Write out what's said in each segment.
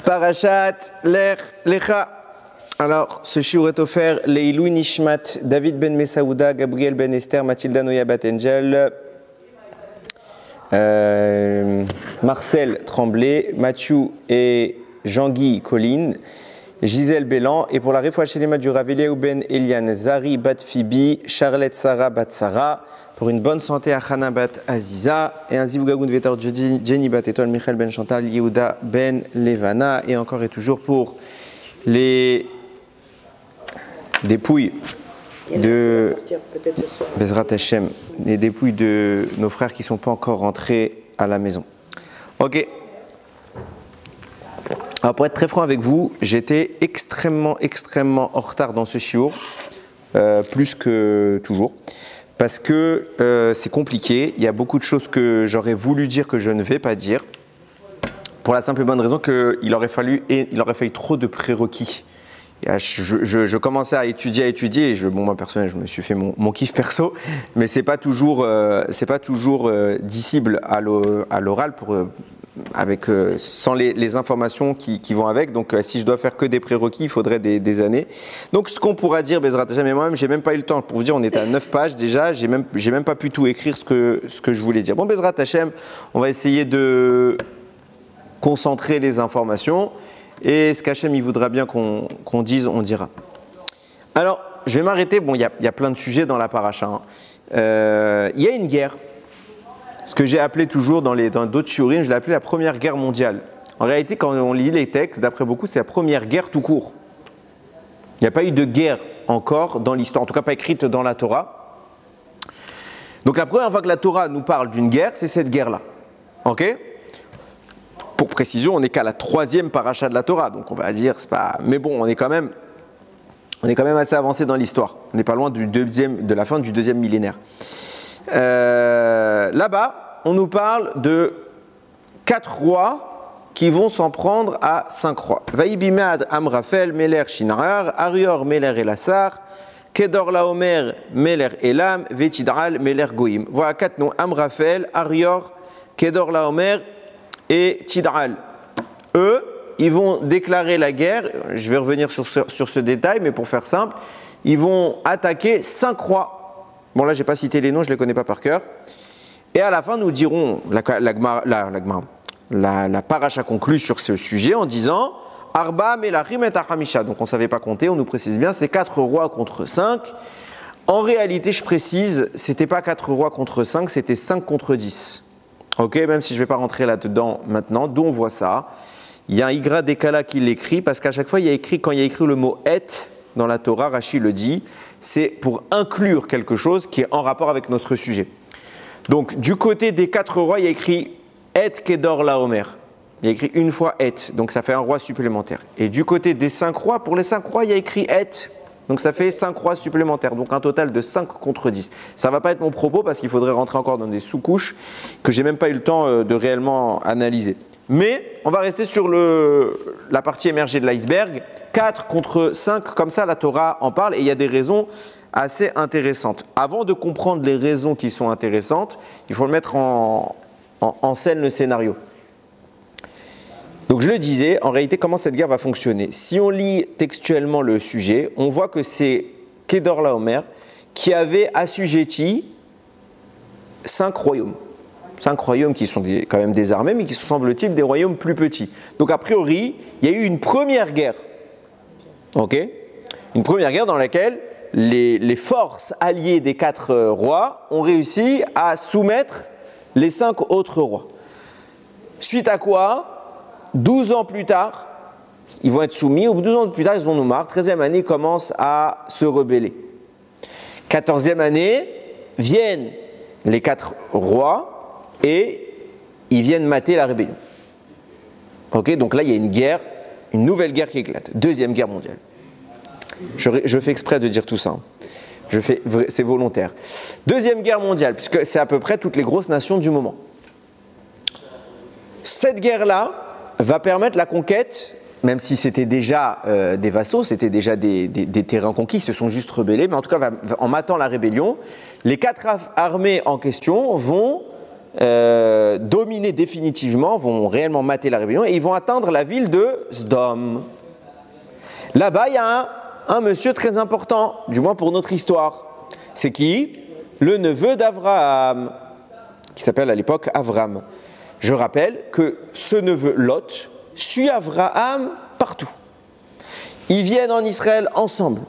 Parashat Lech Lecha. Alors, ce shiur est offert Leilou Nishmat, David ben Mesaouda, Gabriel ben Esther, Mathilda Noya Batengel, Marcel Tremblay, Mathieu et Jean-Guy Colline, Gisèle Bélan, et pour la Refoua Shelema du Rav Eliaou ben Eliane, Zari bat Fibi, Charlotte Sarah bat Sarah, pour une bonne santé à Hana bat Aziza, et un Zivougagoun Vetor Jenny bat Etol, Michael ben Chantal, Yehuda ben Levana, et encore et toujours pour les dépouilles de Bezrat Hashem, les dépouilles de nos frères qui ne sont pas encore rentrés à la maison. Ok. Alors pour être très franc avec vous, j'étais extrêmement en retard dans ce shiur, plus que toujours, parce que c'est compliqué. Il y a beaucoup de choses que j'aurais voulu dire que je ne vais pas dire, pour la simple et bonne raison qu'il aurait fallu trop de prérequis. Je commençais à étudier et moi personnellement, je me suis fait mon kiff perso, mais c'est pas toujours dissible à l'oral sans les informations qui vont avec. Donc si je dois faire que des prérequis, il faudrait des années. Donc ce qu'on pourra dire, Bezrat Hashem, et moi-même, j'ai même pas eu le temps. Pour vous dire, on était à 9 pages déjà, j'ai même pas pu tout écrire ce que je voulais dire. Bon, Bezrat Hashem, on va essayer de concentrer les informations. Et ce qu'Hachem il voudra bien qu'on dise, on dira. Alors, je vais m'arrêter. Bon, il y a plein de sujets dans la paracha. Il y a une guerre. Ce que j'ai appelé toujours dans d'autres shiurim, je l'ai appelé la première guerre mondiale. En réalité, quand on lit les textes, d'après beaucoup, c'est la première guerre tout court. Il n'y a pas eu de guerre encore dans l'histoire, en tout cas pas écrite dans la Torah. Donc la première fois que la Torah nous parle d'une guerre, c'est cette guerre-là. Ok ? Pour précision, on n'est qu'à la 3e paracha de la Torah, donc on va dire, c'est pas. Mais bon, on est quand même assez avancé dans l'histoire. On n'est pas loin de la fin du 2e millénaire. Là-bas, on nous parle de 4 rois qui vont s'en prendre à 5 rois. Vaïbimad Amrafel, Meler Shinrar, Arior Meler Elassar, Kedor Laomer Meler Elam, Vetidral Meler Goïm. Voilà 4 noms: Amrafel, Arior, Kedor Laomer et Tidral. Eux, ils vont déclarer la guerre. Je vais revenir sur ce détail, mais pour faire simple, ils vont attaquer 5 rois. Bon, là, je n'ai pas cité les noms, je ne les connais pas par cœur. Et à la fin, nous dirons, la paracha conclut sur ce sujet en disant Arba Melachim et Achamisha. Donc on ne savait pas compter, on nous précise bien, c'est 4 rois contre 5. En réalité, je précise, ce n'était pas 4 rois contre 5, c'était 5 contre 10. Ok, même si je ne vais pas rentrer là-dedans maintenant, d'où on voit ça. Il y a un Igra Dekala qui l'écrit, parce qu'à chaque fois, quand il y a écrit le mot et dans la Torah, Rashi le dit, c'est pour inclure quelque chose qui est en rapport avec notre sujet. Donc, du côté des 4 rois, il y a écrit et Kedor Laomer. Il y a écrit une fois et, donc ça fait un roi supplémentaire. Et du côté des 5 rois, pour les 5 rois, il y a écrit et. Donc ça fait 5 rois supplémentaires, donc un total de 5 contre 10. Ça ne va pas être mon propos parce qu'il faudrait rentrer encore dans des sous-couches que je n'ai même pas eu le temps de réellement analyser. Mais on va rester sur la partie émergée de l'iceberg. 4 contre 5, comme ça la Torah en parle et il y a des raisons assez intéressantes. Avant de comprendre les raisons qui sont intéressantes, il faut le mettre en scène le scénario. Donc je le disais, en réalité, comment cette guerre va fonctionner? Si on lit textuellement le sujet, on voit que c'est Kedor Laomer qui avait assujetti 5 royaumes. 5 royaumes qui sont quand même des armées, mais qui sont, semble-t-il, des royaumes plus petits. Donc a priori, il y a eu une première guerre. Ok? Une première guerre dans laquelle les forces alliées des 4 rois ont réussi à soumettre les 5 autres rois. Suite à quoi? 12 ans plus tard, ils vont être soumis. Au bout de 12 ans plus tard, ils en ont marre. 13e année, ils commencent à se rebeller. 14e année, viennent les 4 rois et ils viennent mater la rébellion. Ok, donc là, il y a une guerre, une nouvelle guerre qui éclate. 2e guerre mondiale. Je fais exprès de dire tout ça. C'est volontaire. 2e guerre mondiale, puisque c'est à peu près toutes les grosses nations du moment. Cette guerre-là va permettre la conquête, même si c'était déjà des vassaux, c'était déjà des terrains conquis, ils se sont juste rebellés, mais en tout cas, en matant la rébellion, les 4 armées en question vont dominer définitivement, vont réellement mater la rébellion et ils vont atteindre la ville de Sdom. Là-bas, il y a un monsieur très important, du moins pour notre histoire. C'est qui? Le neveu d'Avraham, qui s'appelle à l'époque Avram. Je rappelle que ce neveu Lot suit Avraham partout. Ils viennent en Israël ensemble.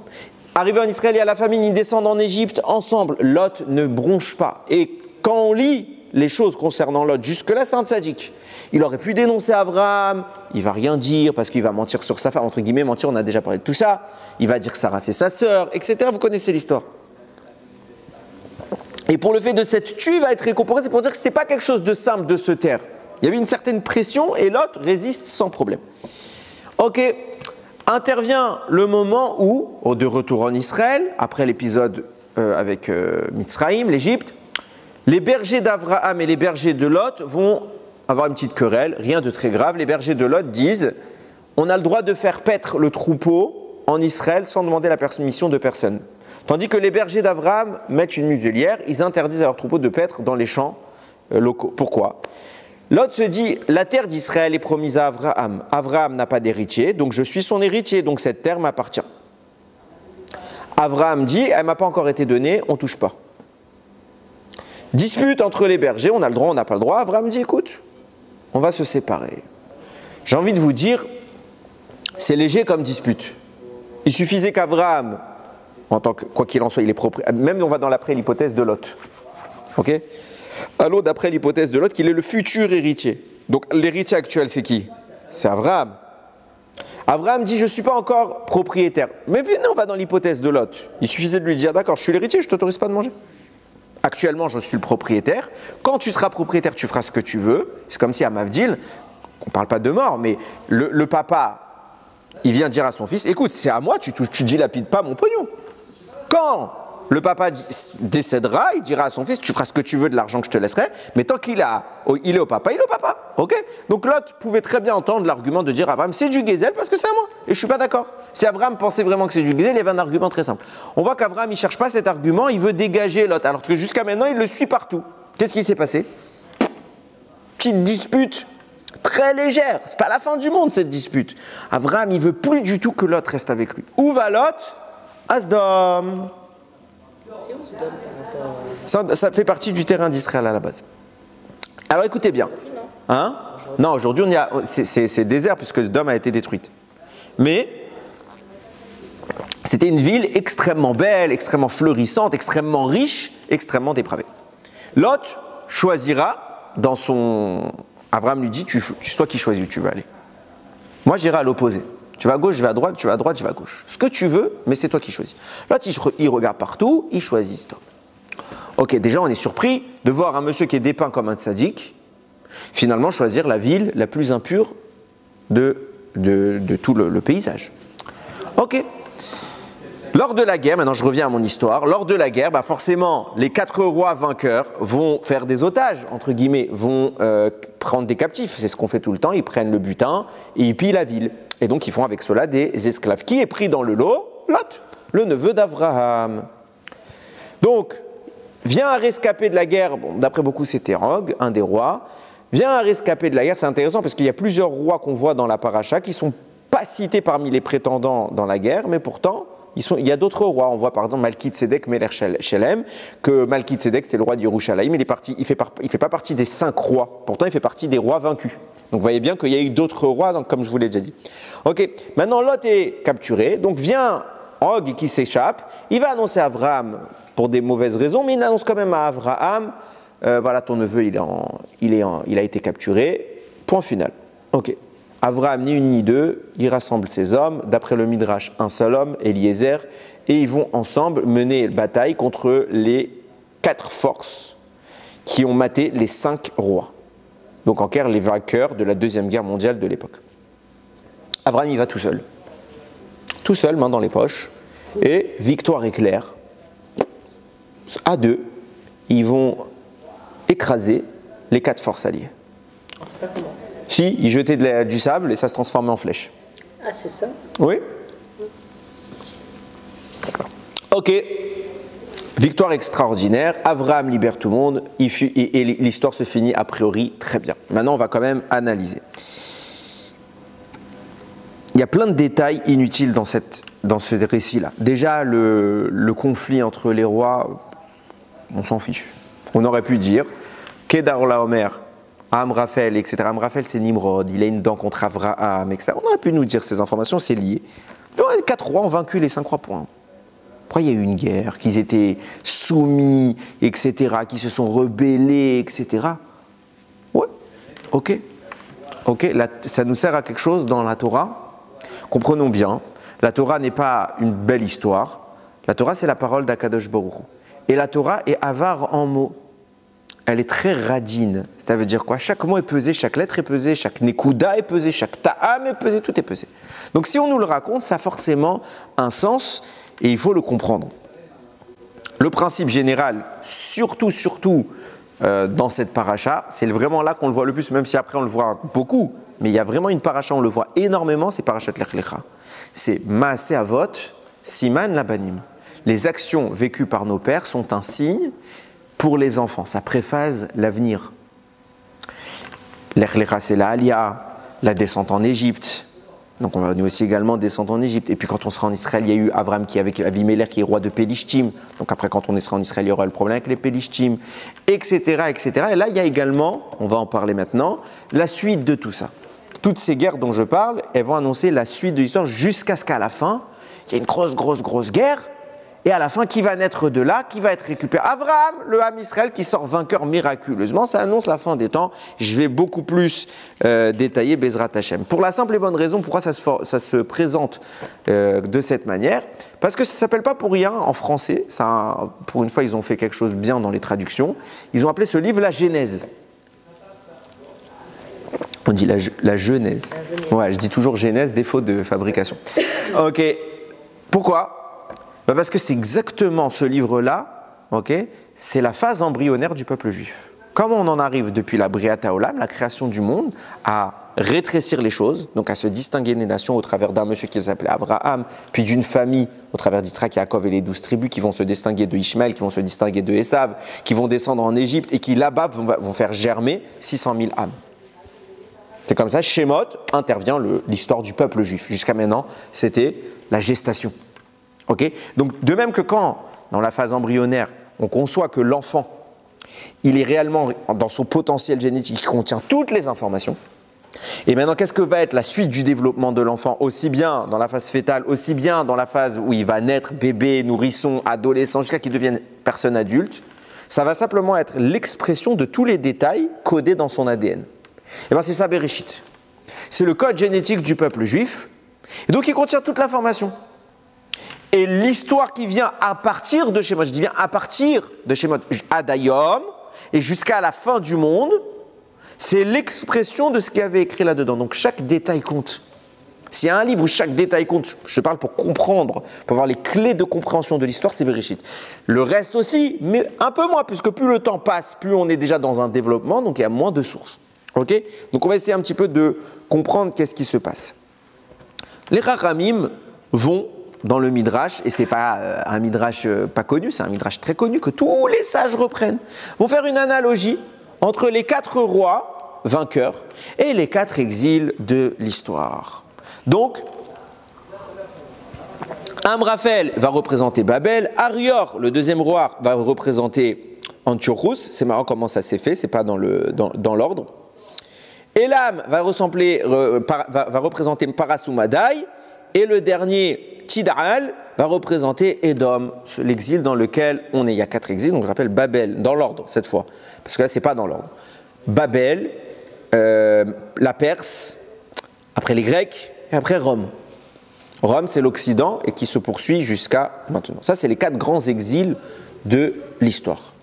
Arrivés en Israël, il y a la famine, ils descendent en Égypte ensemble. Lot ne bronche pas. Et quand on lit les choses concernant Lot, jusque-là, c'est un tzaddik. Il aurait pu dénoncer Avraham, il va rien dire parce qu'il va mentir sur sa femme, entre guillemets, mentir, on a déjà parlé de tout ça. Il va dire que Sarah c'est sa sœur, etc. Vous connaissez l'histoire. Et pour le fait de cette tue, il va être récompensé, c'est pour dire que ce n'est pas quelque chose de simple de se taire. Il y avait une certaine pression et Lot résiste sans problème. Ok, intervient le moment où, de retour en Israël, après l'épisode avec Mitzraïm, l'Égypte, les bergers d'Avraham et les bergers de Lot vont avoir une petite querelle, rien de très grave. Les bergers de Lot disent « On a le droit de faire paître le troupeau en Israël sans demander la permission de personne. » Tandis que les bergers d'Avraham mettent une muselière, ils interdisent à leur troupeau de paître dans les champs locaux. Pourquoi? Lot se dit « La terre d'Israël est promise à Avraham. Avraham n'a pas d'héritier, donc je suis son héritier, donc cette terre m'appartient. » Avraham dit « Elle ne m'a pas encore été donnée, on ne touche pas. » Dispute entre les bergers, on a le droit, on n'a pas le droit. Avraham dit « Écoute, on va se séparer. » J'ai envie de vous dire, c'est léger comme dispute. Il suffisait qu'Avraham, en tant que, quoi qu'il en soit, il est propriétaire, même on va dans l'hypothèse de Lot. Ok? Allons d'après l'hypothèse de Lot, qu'il est le futur héritier. Donc l'héritier actuel, c'est qui? C'est Avraham. Avraham dit, je ne suis pas encore propriétaire. Mais venez, on va dans l'hypothèse de Lot. Il suffisait de lui dire, d'accord, je suis l'héritier, je ne t'autorise pas de manger. Actuellement, je suis le propriétaire. Quand tu seras propriétaire, tu feras ce que tu veux. C'est comme si à Mavdil, on ne parle pas de mort, mais le papa, il vient dire à son fils, écoute, c'est à moi, tu dilapides pas mon pognon. Quand le papa décédera, il dira à son fils, tu feras ce que tu veux de l'argent que je te laisserai, mais tant qu'il est au papa, il est au papa. Okay? Donc Lot pouvait très bien entendre l'argument de dire à Abraham, c'est du Gezel parce que c'est à moi, et je ne suis pas d'accord. Si Abraham pensait vraiment que c'est du Gezel, il y avait un argument très simple. On voit qu'Abraham, il ne cherche pas cet argument, il veut dégager Lot, alors que jusqu'à maintenant, il le suit partout. Qu'est-ce qui s'est passé? Petite dispute très légère, c'est pas la fin du monde cette dispute. Abraham, il veut plus du tout que Lot reste avec lui. Où va Lot? À Sdom. Ça fait partie du terrain d'Israël à la base. Alors écoutez bien. Hein? Non, aujourd'hui c'est désert puisque Sdom a été détruite. Mais c'était une ville extrêmement belle, extrêmement fleurissante, extrêmement riche, extrêmement dépravée. Lot choisira dans son... Abraham lui dit, c'est toi qui choisis où tu veux aller. Moi j'irai à l'opposé. Tu vas à gauche, je vais à droite, tu vas à droite, je vais à gauche. Ce que tu veux, mais c'est toi qui choisis. Là, il regarde partout, il choisit Sdom. Ok, déjà on est surpris de voir un monsieur qui est dépeint comme un tzaddik, finalement choisir la ville la plus impure de tout le paysage. Ok. Lors de la guerre, maintenant je reviens à mon histoire, lors de la guerre, forcément, les 4 rois vainqueurs vont faire des otages, entre guillemets, vont prendre des captifs. C'est ce qu'on fait tout le temps, ils prennent le butin et ils pillent la ville. Et donc ils font avec cela des esclaves. Qui est pris dans le lot? Lot, le neveu d'Avraham. Donc, vient un rescapé de la guerre, bon, d'après beaucoup c'était Og, un des rois, vient un rescapé de la guerre, c'est intéressant parce qu'il y a plusieurs rois qu'on voit dans la paracha qui ne sont pas cités parmi les prétendants dans la guerre, mais pourtant, il y a d'autres rois. On voit par exemple Malki-Tzedek Melech Shelem, que Malki-Tzedek c'est le roi d'Yerushalayim, il ne fait pas partie des 5 rois, pourtant il fait partie des rois vaincus. Donc vous voyez bien qu'il y a eu d'autres rois, donc, comme je vous l'ai déjà dit. Ok, maintenant Lot est capturé, donc vient Og qui s'échappe, il va annoncer à Avraham pour des mauvaises raisons, mais il annonce quand même à Avraham, voilà ton neveu il a été capturé, point final. Ok. Avraham, ni une ni deux, il rassemble ses hommes, d'après le Midrash, un seul homme, Eliezer, et ils vont ensemble mener bataille contre les 4 forces qui ont maté les 5 rois. Donc en clair, les vainqueurs de la Deuxième Guerre mondiale de l'époque. Avraham, il va tout seul, main dans les poches, et victoire éclair. À 2, ils vont écraser les 4 forces alliées. C'est pas comment. Si, ils jetaient du sable et ça se transformait en flèche. Ah, c'est ça? Oui. Ok. Victoire extraordinaire, Abraham libère tout le monde, et l'histoire se finit a priori très bien. Maintenant, on va quand même analyser. Il y a plein de détails inutiles dans ce récit-là. Déjà, le conflit entre les rois, on s'en fiche. On aurait pu dire, Kedar Laomer, Amraphel, etc. Amraphel, c'est Nimrod, il a une dent contre Avraham, etc. On aurait pu nous dire ces informations, c'est lié. Les 4 rois ont vaincu les 5 rois, point. Après, il y a eu une guerre, qu'ils étaient soumis, etc., qui se sont rebellés, etc. Ouais, ok. Ok, ça nous sert à quelque chose dans la Torah. Comprenons bien, la Torah n'est pas une belle histoire. La Torah, c'est la parole d'Akadosh Baruch Hu. Et la Torah est avare en mots. Elle est très radine. Ça veut dire quoi? Chaque mot est pesé, chaque lettre est pesée, chaque nekuda est pesée, chaque ta'am est pesé, tout est pesé. Donc si on nous le raconte, ça a forcément un sens et il faut le comprendre. Le principe général, surtout dans cette paracha, c'est vraiment là qu'on le voit le plus, même si après on le voit beaucoup, mais il y a vraiment une paracha, on le voit énormément, c'est parachat Lech Lecha. C'est Maaseh Avot, Siman Labanim. Les actions vécues par nos pères sont un signe pour les enfants, ça préphase l'avenir. Lech Lecha, c'est la Aliyah, la descente en Égypte. Donc on va aussi également descendre en Égypte. Et puis quand on sera en Israël, il y a eu Avram qui est avec Avimelech qui est roi de Pélishtim. Donc après quand on sera en Israël, il y aura le problème avec les Pélishtim, etc., etc. Et là, il y a également, on va en parler maintenant, la suite de tout ça. Toutes ces guerres dont je parle, elles vont annoncer la suite de l'histoire jusqu'à ce qu'à la fin, il y ait une grosse guerre. Et à la fin, qui va naître de là? Qui va être récupéré? Abraham, le Ham Israël, qui sort vainqueur miraculeusement. Ça annonce la fin des temps. Je vais beaucoup plus détailler Bezrat Hashem. Pour la simple et bonne raison, pourquoi ça se présente de cette manière? Parce que ça ne s'appelle pas pour rien en français. Ça, pour une fois, ils ont fait quelque chose de bien dans les traductions. Ils ont appelé ce livre la Genèse. On dit la Genèse. Ouais, je dis toujours Genèse, défaut de fabrication. Ok. Pourquoi? Parce que c'est exactement ce livre-là, okay, c'est la phase embryonnaire du peuple juif. Comment on en arrive depuis la Briat Haolam, la création du monde, à rétrécir les choses, donc à se distinguer des nations au travers d'un monsieur qui s'appelait Abraham, puis d'une famille au travers d'Israël, Yaakov et les 12 tribus qui vont se distinguer de Ishmaël, qui vont se distinguer de Esav, qui vont descendre en Égypte et qui là-bas vont faire germer 600 000 âmes. C'est comme ça, Shemot intervient l'histoire du peuple juif. Jusqu'à maintenant, c'était la gestation. Okay, donc de même que quand, dans la phase embryonnaire, on conçoit que l'enfant, il est réellement dans son potentiel génétique qui contient toutes les informations, et maintenant qu'est-ce que va être la suite du développement de l'enfant, aussi bien dans la phase fœtale, aussi bien dans la phase où il va naître bébé, nourrisson, adolescent, jusqu'à qu'il devienne personne adulte, ça va simplement être l'expression de tous les détails codés dans son ADN. Et bien c'est ça Bereshit. C'est le code génétique du peuple juif, et donc il contient toute l'information. Et l'histoire qui vient à partir de Shemot, je dis bien à partir de Shemot, Adayom, et jusqu'à la fin du monde, c'est l'expression de ce qu'il y avait écrit là-dedans. Donc chaque détail compte. S'il y a un livre où chaque détail compte, je te parle pour comprendre, pour avoir les clés de compréhension de l'histoire, c'est Bereshit. Le reste aussi, mais un peu moins, puisque plus le temps passe, plus on est déjà dans un développement, donc il y a moins de sources. Okay, donc on va essayer un petit peu de comprendre qu'est-ce qui se passe. Les Chachamim vont dans le Midrash, et ce n'est pas un Midrash pas connu, c'est un Midrash très connu que tous les sages reprennent, vont faire une analogie entre les 4 rois vainqueurs et les 4 exils de l'histoire. Donc, Amraphel va représenter Babel, Arior, le deuxième roi, va représenter Antiochus, c'est marrant comment ça s'est fait, c'est pas dans l'ordre. Elam va représenter Parasumadai, et le dernier Tidal va représenter Édom, l'exil dans lequel on est. Il y a 4 exils, donc je rappelle Babel, dans l'ordre cette fois, parce que là c'est pas dans l'ordre. Babel, la Perse, après les Grecs et après Rome. Rome c'est l'Occident et qui se poursuit jusqu'à maintenant. Ça c'est les 4 grands exils de l'histoire.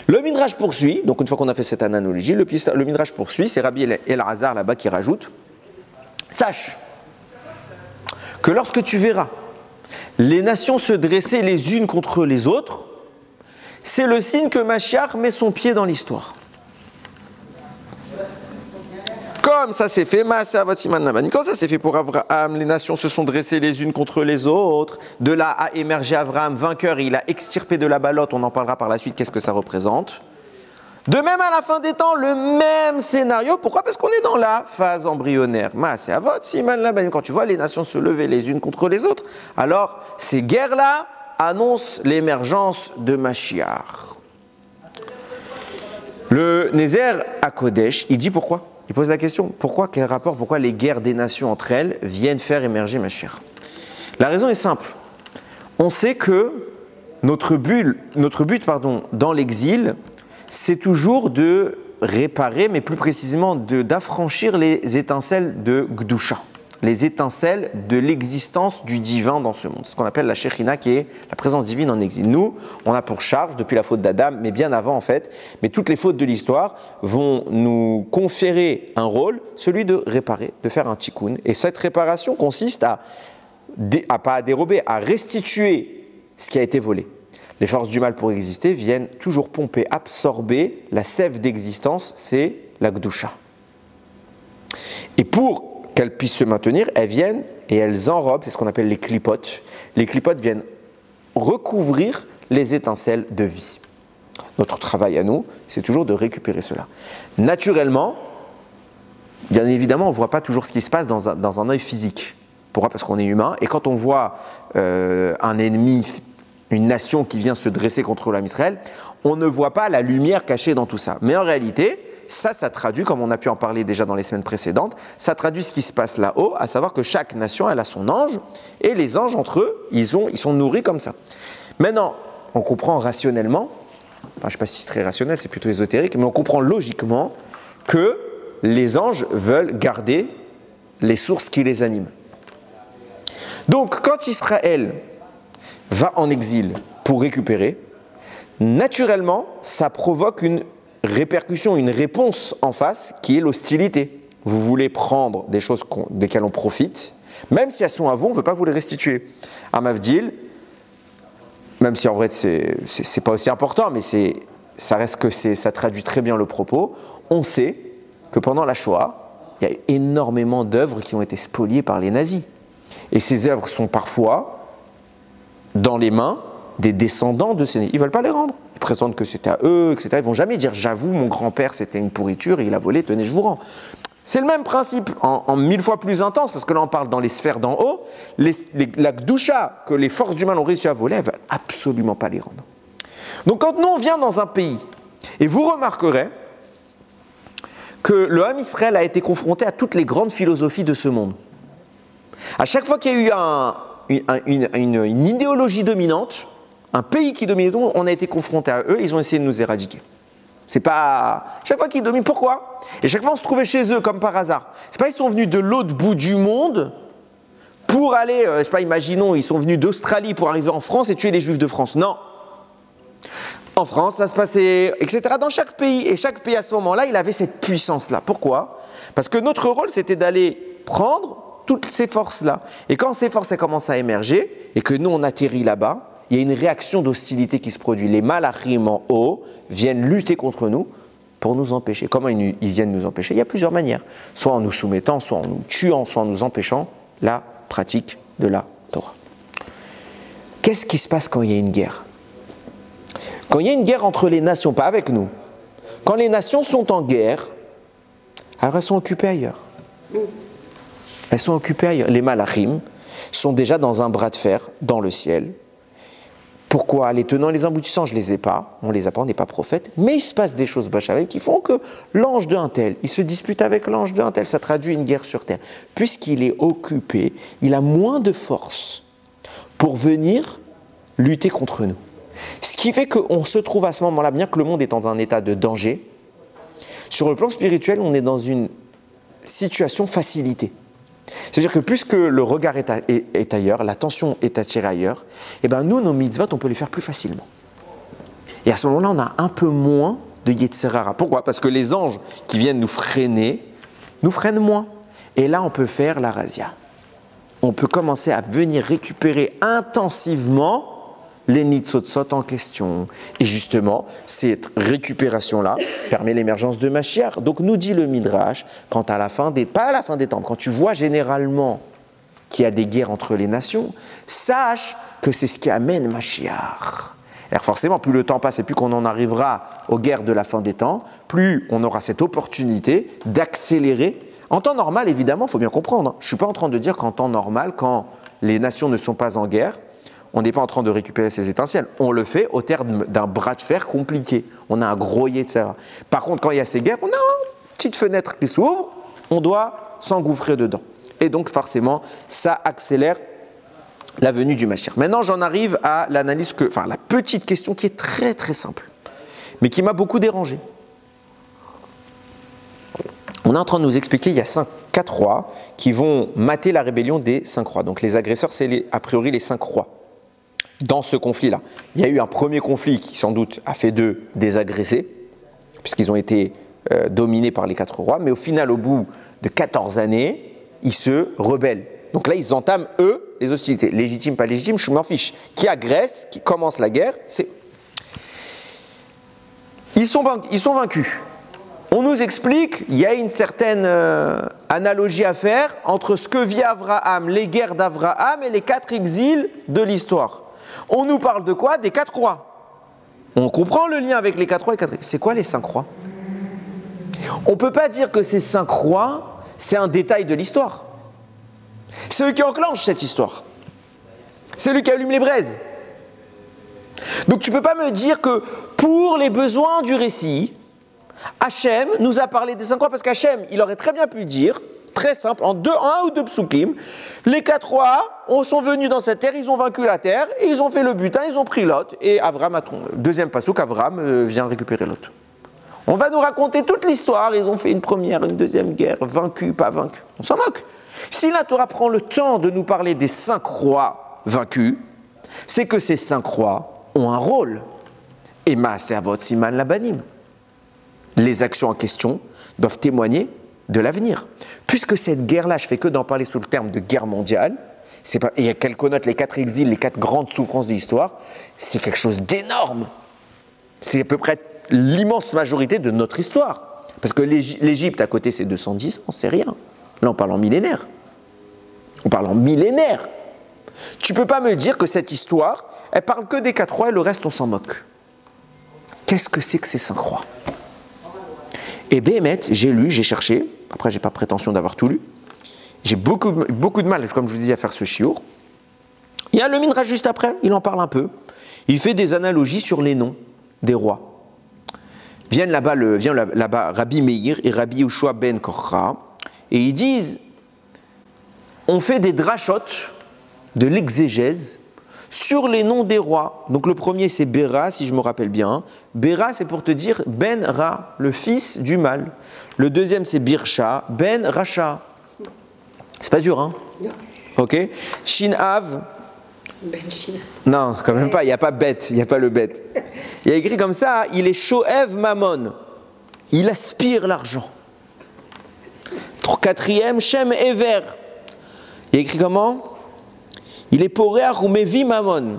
Le Midrash poursuit, donc une fois qu'on a fait cette analogie, le Midrash poursuit, c'est Rabbi Elazar là-bas qui rajoute, sache que lorsque tu verras les nations se dresser les unes contre les autres, c'est le signe que Mashiach met son pied dans l'histoire. Comme ça s'est fait, quand ça s'est fait pour Abraham, les nations se sont dressées les unes contre les autres. De là a émergé Abraham vainqueur et il a extirpé de la ballotte. On en parlera par la suite, qu'est-ce que ça représente. De même à la fin des temps, le même scénario. Pourquoi? Parce qu'on est dans la phase embryonnaire. C'est à votre Siman Laban. Quand tu vois les nations se lever les unes contre les autres, alors ces guerres-là annoncent l'émergence de Mashiach. Le Nézer à Kodesh, il dit pourquoi? Il pose la question, pourquoi, quel rapport, pourquoi les guerres des nations entre elles viennent faire émerger Mashiach? La raison est simple. On sait que notre but dans l'exil, c'est toujours de réparer, mais plus précisément d'affranchir les étincelles de Gdusha, les étincelles de l'existence du divin dans ce monde. C'est ce qu'on appelle la Shekhinah, qui est la présence divine en exil. Nous, on a pour charge, depuis la faute d'Adam, mais bien avant en fait, mais toutes les fautes de l'histoire vont nous conférer un rôle, celui de réparer, de faire un tikkun. Et cette réparation consiste à pas à dérober, à restituer ce qui a été volé. Les forces du mal pour exister viennent toujours pomper, absorber la sève d'existence, c'est la Gdusha. Et pour qu'elles puissent se maintenir, elles viennent et elles enrobent, c'est ce qu'on appelle les clipotes. Les clipotes viennent recouvrir les étincelles de vie. Notre travail à nous, c'est toujours de récupérer cela. Naturellement, bien évidemment, on ne voit pas toujours ce qui se passe dans un œil physique. Pourquoi? Parce qu'on est humain. Et quand on voit un ennemi, une nation qui vient se dresser contre l'âme Israël, on ne voit pas la lumière cachée dans tout ça. Mais en réalité, ça traduit, comme on a pu en parler déjà dans les semaines précédentes, ça traduit ce qui se passe là-haut, à savoir que chaque nation, elle a son ange, et les anges, entre eux, ils sont nourris comme ça. Maintenant, on comprend rationnellement, enfin je ne sais pas si c'est très rationnel, c'est plutôt ésotérique, mais on comprend logiquement que les anges veulent garder les sources qui les animent. Donc, quand Israël va en exil pour récupérer, naturellement, ça provoque une répercussion, une réponse en face qui est l'hostilité. Vous voulez prendre des choses desquelles on profite, même si elles sont à vous, on ne veut pas vous les restituer. À Mavdil, même si en vrai c'est pas aussi important, mais ça traduit très bien le propos, on sait que pendant la Shoah, il y a énormément d'œuvres qui ont été spoliées par les nazis. Et ces œuvres sont parfois dans les mains des descendants de ces... Ils ne veulent pas les rendre. Ils présentent que c'était à eux, etc. Ils ne vont jamais dire « j'avoue, mon grand-père, c'était une pourriture et il a volé, tenez, je vous rends ». C'est le même principe, en 1000 fois plus intense, parce que là, on parle dans les sphères d'en haut. La Gdusha que les forces du mal ont réussi à voler, elles ne veulent absolument pas les rendre. Donc, quand nous, on vient dans un pays, et vous remarquerez que le Ham Israël a été confronté à toutes les grandes philosophies de ce monde. À chaque fois qu'il y a eu une idéologie dominante, un pays qui domine, on a été confronté à eux, ils ont essayé de nous éradiquer. C'est pas... Chaque fois qu'ils dominent, pourquoi? Et chaque fois on se trouvait chez eux comme par hasard. C'est pas ils sont venus de l'autre bout du monde pour aller, c'est pas, imaginons, ils sont venus d'Australie pour arriver en France et tuer les Juifs de France. Non. En France, ça se passait, etc. dans chaque pays. Et chaque pays à ce moment-là, il avait cette puissance-là. Pourquoi? Parce que notre rôle, c'était d'aller prendre toutes ces forces-là. Et quand ces forces commencent à émerger, et que nous, on atterrit là-bas, il y a une réaction d'hostilité qui se produit. Les malachim en haut viennent lutter contre nous pour nous empêcher. Comment ils viennent nous empêcher? Il y a plusieurs manières. Soit en nous soumettant, soit en nous tuant, soit en nous empêchant la pratique de la Torah. Qu'est-ce qui se passe quand il y a une guerre? Quand il y a une guerre entre les nations, pas avec nous. Quand les nations sont en guerre, alors elles sont occupées ailleurs. Elles sont occupées ailleurs. Les malachim sont déjà dans un bras de fer dans le ciel. Pourquoi? Les tenants et les aboutissants, je ne les ai pas. On ne les a pas, on n'est pas prophète. Mais il se passe des choses bachavet qui font que l'ange d'un tel, il se dispute avec l'ange d'un tel. Ça traduit une guerre sur terre. Puisqu'il est occupé, il a moins de force pour venir lutter contre nous. Ce qui fait qu'on se trouve à ce moment-là, bien que le monde est dans un état de danger, sur le plan spirituel, on est dans une situation facilitée. C'est-à-dire que puisque le regard est ailleurs, l'attention est attirée ailleurs, et bien nous, nos mitzvot, on peut les faire plus facilement. Et à ce moment-là, on a un peu moins de Yetzer Hara. Pourquoi? Parce que les anges qui viennent nous freinent moins. Et là, on peut faire la razia. On peut commencer à venir récupérer intensivement les nitzotzot en question. Et justement, cette récupération-là permet l'émergence de Mashiach. Donc nous dit le Midrash, quand à la fin des, pas à la fin des temps, quand tu vois généralement qu'il y a des guerres entre les nations, sache que c'est ce qui amène Mashiach. Alors forcément, plus le temps passe et plus qu'on en arrivera aux guerres de la fin des temps, plus on aura cette opportunité d'accélérer. En temps normal, évidemment, il faut bien comprendre. Je ne suis pas en train de dire qu'en temps normal, quand les nations ne sont pas en guerre, on n'est pas en train de récupérer ces étincelles. On le fait au terme d'un bras de fer compliqué. On a un gros etc. Par contre, quand il y a ces guerres, on a une petite fenêtre qui s'ouvre, on doit s'engouffrer dedans. Et donc, forcément, ça accélère la venue du Mashiach. Maintenant, j'en arrive à l'analyse, la petite question qui est très très simple, mais qui m'a beaucoup dérangé. On est en train de nous expliquer qu'il y a 4 rois qui vont mater la rébellion des 5 rois. Donc les agresseurs, c'est a priori les 5 rois. Dans ce conflit-là, il y a eu un premier conflit qui sans doute a fait d'eux des agressés, puisqu'ils ont été dominés par les 4 rois, mais au final, au bout de 14 années, ils se rebellent. Donc là, ils entament, eux, les hostilités. Légitimes, pas légitimes, je m'en fiche. Qui agresse, qui commence la guerre, c'est... Ils sont vaincus. On nous explique, il y a une certaine analogie à faire entre ce que vit Abraham, les guerres d'Abraham et les 4 exils de l'histoire. On nous parle de quoi? Des 4 rois. On comprend le lien avec les 4 rois et 4 exils. C'est quoi les 5 rois? On ne peut pas dire que ces 5 rois, c'est un détail de l'histoire. C'est eux qui enclenchent cette histoire. C'est lui qui allume les braises. Donc tu ne peux pas me dire que pour les besoins du récit, Hachem nous a parlé des 5 rois parce qu'Hachem, il aurait très bien pu dire, très simple, en 1 ou 2 psukim, les 4 rois sont venus dans cette terre, ils ont vaincu la terre, et ils ont fait le butin, ils ont pris Lot, et Avram, deuxième passouk, Avram vient récupérer Lot. On va nous raconter toute l'histoire, ils ont fait une première, une deuxième guerre, vaincus, pas vaincus. On s'en moque. Si la Torah prend le temps de nous parler des 5 rois vaincus, c'est que ces 5 rois ont un rôle. Et Maaser Siman Labanim. Les actions en question doivent témoigner de l'avenir. Puisque cette guerre-là, je ne fais que d'en parler sous le terme de guerre mondiale, et qu'elle connote les 4 exils, les 4 grandes souffrances de l'histoire, c'est quelque chose d'énorme. C'est à peu près l'immense majorité de notre histoire. Parce que l'Égypte, à côté, c'est 210 ans, c'est rien. Là, on parle en millénaire. On parle en millénaire. Tu ne peux pas me dire que cette histoire, elle parle que des 4 rois et le reste, on s'en moque. Qu'est-ce que c'est que ces 5 rois? Et Béhémet, j'ai lu, j'ai cherché, après j'ai pas prétention d'avoir tout lu, j'ai beaucoup de mal, comme je vous dis, à faire ce chiour. Il y a le Midrash juste après, il en parle un peu. Il fait des analogies sur les noms des rois. Viennent là-bas Rabbi Meir et Rabbi Yehoshua ben Korcha, et ils disent, on fait des drachotes, de l'exégèse, sur les noms des rois. Donc le premier c'est Béra, si je me rappelle bien. Béra c'est pour te dire Ben Ra, le fils du mal. Le deuxième c'est Birsha, Ben Racha. C'est pas dur, hein? Ok. Shinav. Ben Shina. Non, quand même pas, il n'y a pas bête, il n'y a pas le bête. Il y a écrit comme ça, il est Shoev Mammon. Il aspire l'argent. Quatrième, Shem Ever. Il y a écrit comment? Il est Poréach ou Mevi Mammon.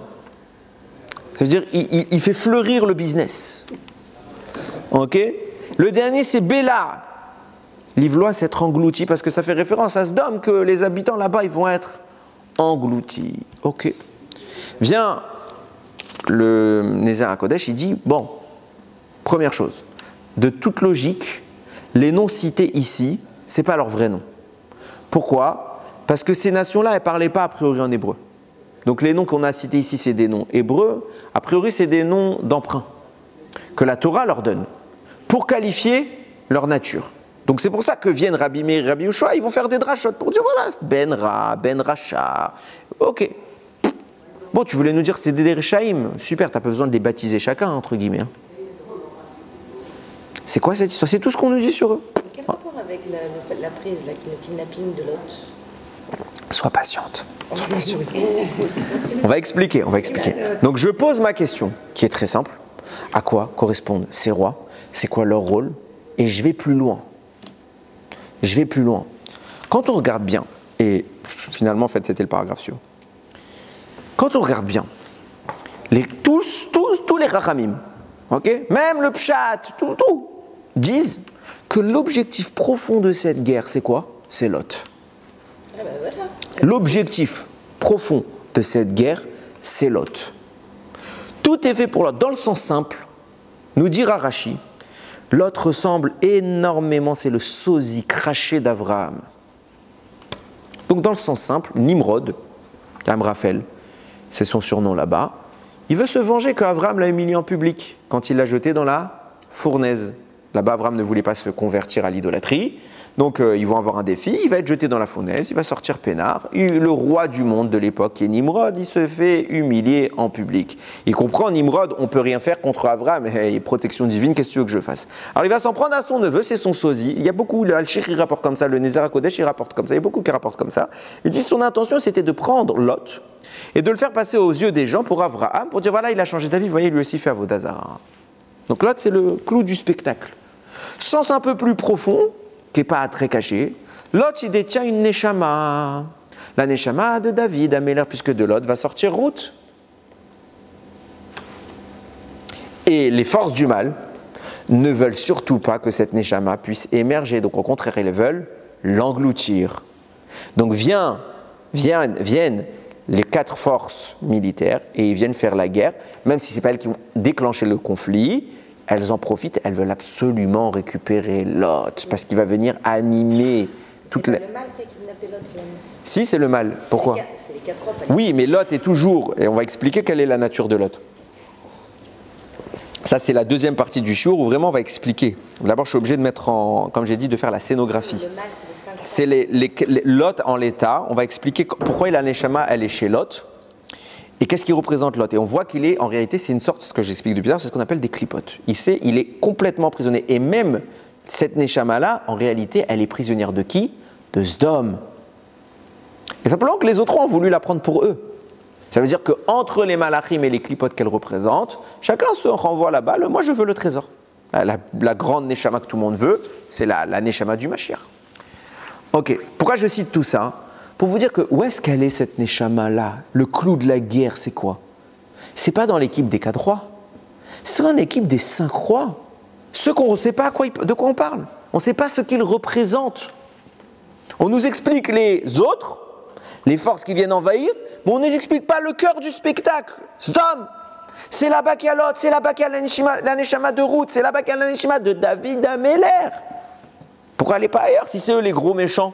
C'est-à-dire, il fait fleurir le business. Ok? Le dernier, c'est Béla. L'Ivlois, c'est être englouti, parce que ça fait référence à Sdom, que les habitants là-bas, ils vont être engloutis. Ok. Vient le Nézer HaKodesh, il dit, bon, première chose, de toute logique, les noms cités ici, ce n'est pas leur vrai nom. Pourquoi? Parce que ces nations-là, elles ne parlaient pas a priori en hébreu. Donc les noms qu'on a cités ici, c'est des noms hébreux. A priori, c'est des noms d'emprunt que la Torah leur donne pour qualifier leur nature. Donc c'est pour ça que viennent Rabbi Meir et Rabbi Yehoshua, ils vont faire des drachotes pour dire voilà, Ben Ra, Ben Racha. Ok. Bon, tu voulais nous dire que c'était des Rechaïm. Super, tu n'as pas besoin de les baptiser chacun, entre guillemets. Hein. C'est quoi cette histoire? C'est tout ce qu'on nous dit sur eux. Quel rapport avec la prise, le kidnapping de Lot? Sois patiente. On va expliquer. Donc je pose ma question, qui est très simple. À quoi correspondent ces rois? C'est quoi leur rôle? Et je vais plus loin. Quand on regarde bien, et finalement en fait c'était le paragraphe suivant. Quand on regarde bien, Tous les Chachamim, okay, même le Pshat, tout, disent que l'objectif profond de cette guerre, c'est quoi? C'est Lot. Ah ben voilà. L'objectif profond de cette guerre, c'est Lot. Tout est fait pour Lot. Dans le sens simple, nous dit Rashi, Lot ressemble énormément, c'est le sosie craché d'Abraham. Donc dans le sens simple, Nimrod, Amraphel, c'est son surnom là-bas, il veut se venger qu'Abraham l'a humilié en public quand il l'a jeté dans la fournaise. Là-bas, Abraham ne voulait pas se convertir à l'idolâtrie. Donc, ils vont avoir un défi. Il va être jeté dans la fournaise. Il va sortir peinard. Le roi du monde de l'époque, qui est Nimrod, il se fait humilier en public. Il comprend, Nimrod, on ne peut rien faire contre Abraham. Hey, protection divine, qu'est-ce que tu veux que je fasse? Alors, il va s'en prendre à son neveu, c'est son sosie. Il y a beaucoup, le Al-Shir, il rapporte comme ça. Le Nézer HaKodesh, il rapporte comme ça. Il y a beaucoup qui rapportent comme ça. Il dit son intention, c'était de prendre Lot et de le faire passer aux yeux des gens pour Abraham, pour dire voilà, il a changé d'avis. Vous voyez, lui aussi fait Avodazara. Donc, Lot, c'est le clou du spectacle. Sens un peu plus profond, qui n'est pas très caché, Lot, il détient une Neshama. La Neshama de David, Améler, puisque de Lot va sortir Ruth. Et les forces du mal ne veulent surtout pas que cette Neshama puisse émerger. Donc au contraire, elles veulent l'engloutir. Donc viennent les 4 forces militaires et ils viennent faire la guerre, même si ce n'est pas elles qui vont déclencher le conflit. Elles en profitent, elles veulent absolument récupérer Lot, parce qu'il va venir animer toute la... C'est le mal qui a kidnappé Lot, finalement. Si, c'est le mal. Pourquoi? C'est les 4 rois. Oui, mais Lot est toujours... Et on va expliquer quelle est la nature de Lot. Ça, c'est la deuxième partie du shiur où vraiment on va expliquer. D'abord, je suis obligé de mettre en... Comme j'ai dit, de faire la scénographie. Le mal, c'est les 5 rois. C'est Lot en l'état. On va expliquer pourquoi la Neshama, elle est chez Lot. Et qu'est-ce qui représente Lot? Et on voit qu'il est, en réalité, c'est une sorte, ce que j'explique depuis tard, c'est ce qu'on appelle des clipotes. Il est complètement prisonnier. Et même cette Neshama-là, en réalité, elle est prisonnière de qui? De Sdom. Et simplement que les autres ont voulu la prendre pour eux. Ça veut dire qu'entre les malachim et les clipotes qu'elle représente, chacun se renvoie la balle. Moi, je veux le trésor. La grande Neshama que tout le monde veut, c'est la Neshama du Mashiach. Ok, pourquoi je cite tout ça? Pour vous dire que où est-ce qu'elle est cette Neshama-là? Le clou de la guerre, c'est quoi? C'est pas dans l'équipe des 4 rois. C'est dans l'équipe des 5 rois. Ceux qu'on ne sait pas de quoi on parle. On ne sait pas ce qu'ils représentent. On nous explique les autres, les forces qui viennent envahir, mais on ne nous explique pas le cœur du spectacle. Sdom! C'est là-bas qu'il y a Lot, c'est là-bas qu'il y a la Neshama de Ruth, c'est là-bas qu'il y a la Neshama de David Améler. Pourquoi elle n'est pas ailleurs si c'est eux les gros méchants?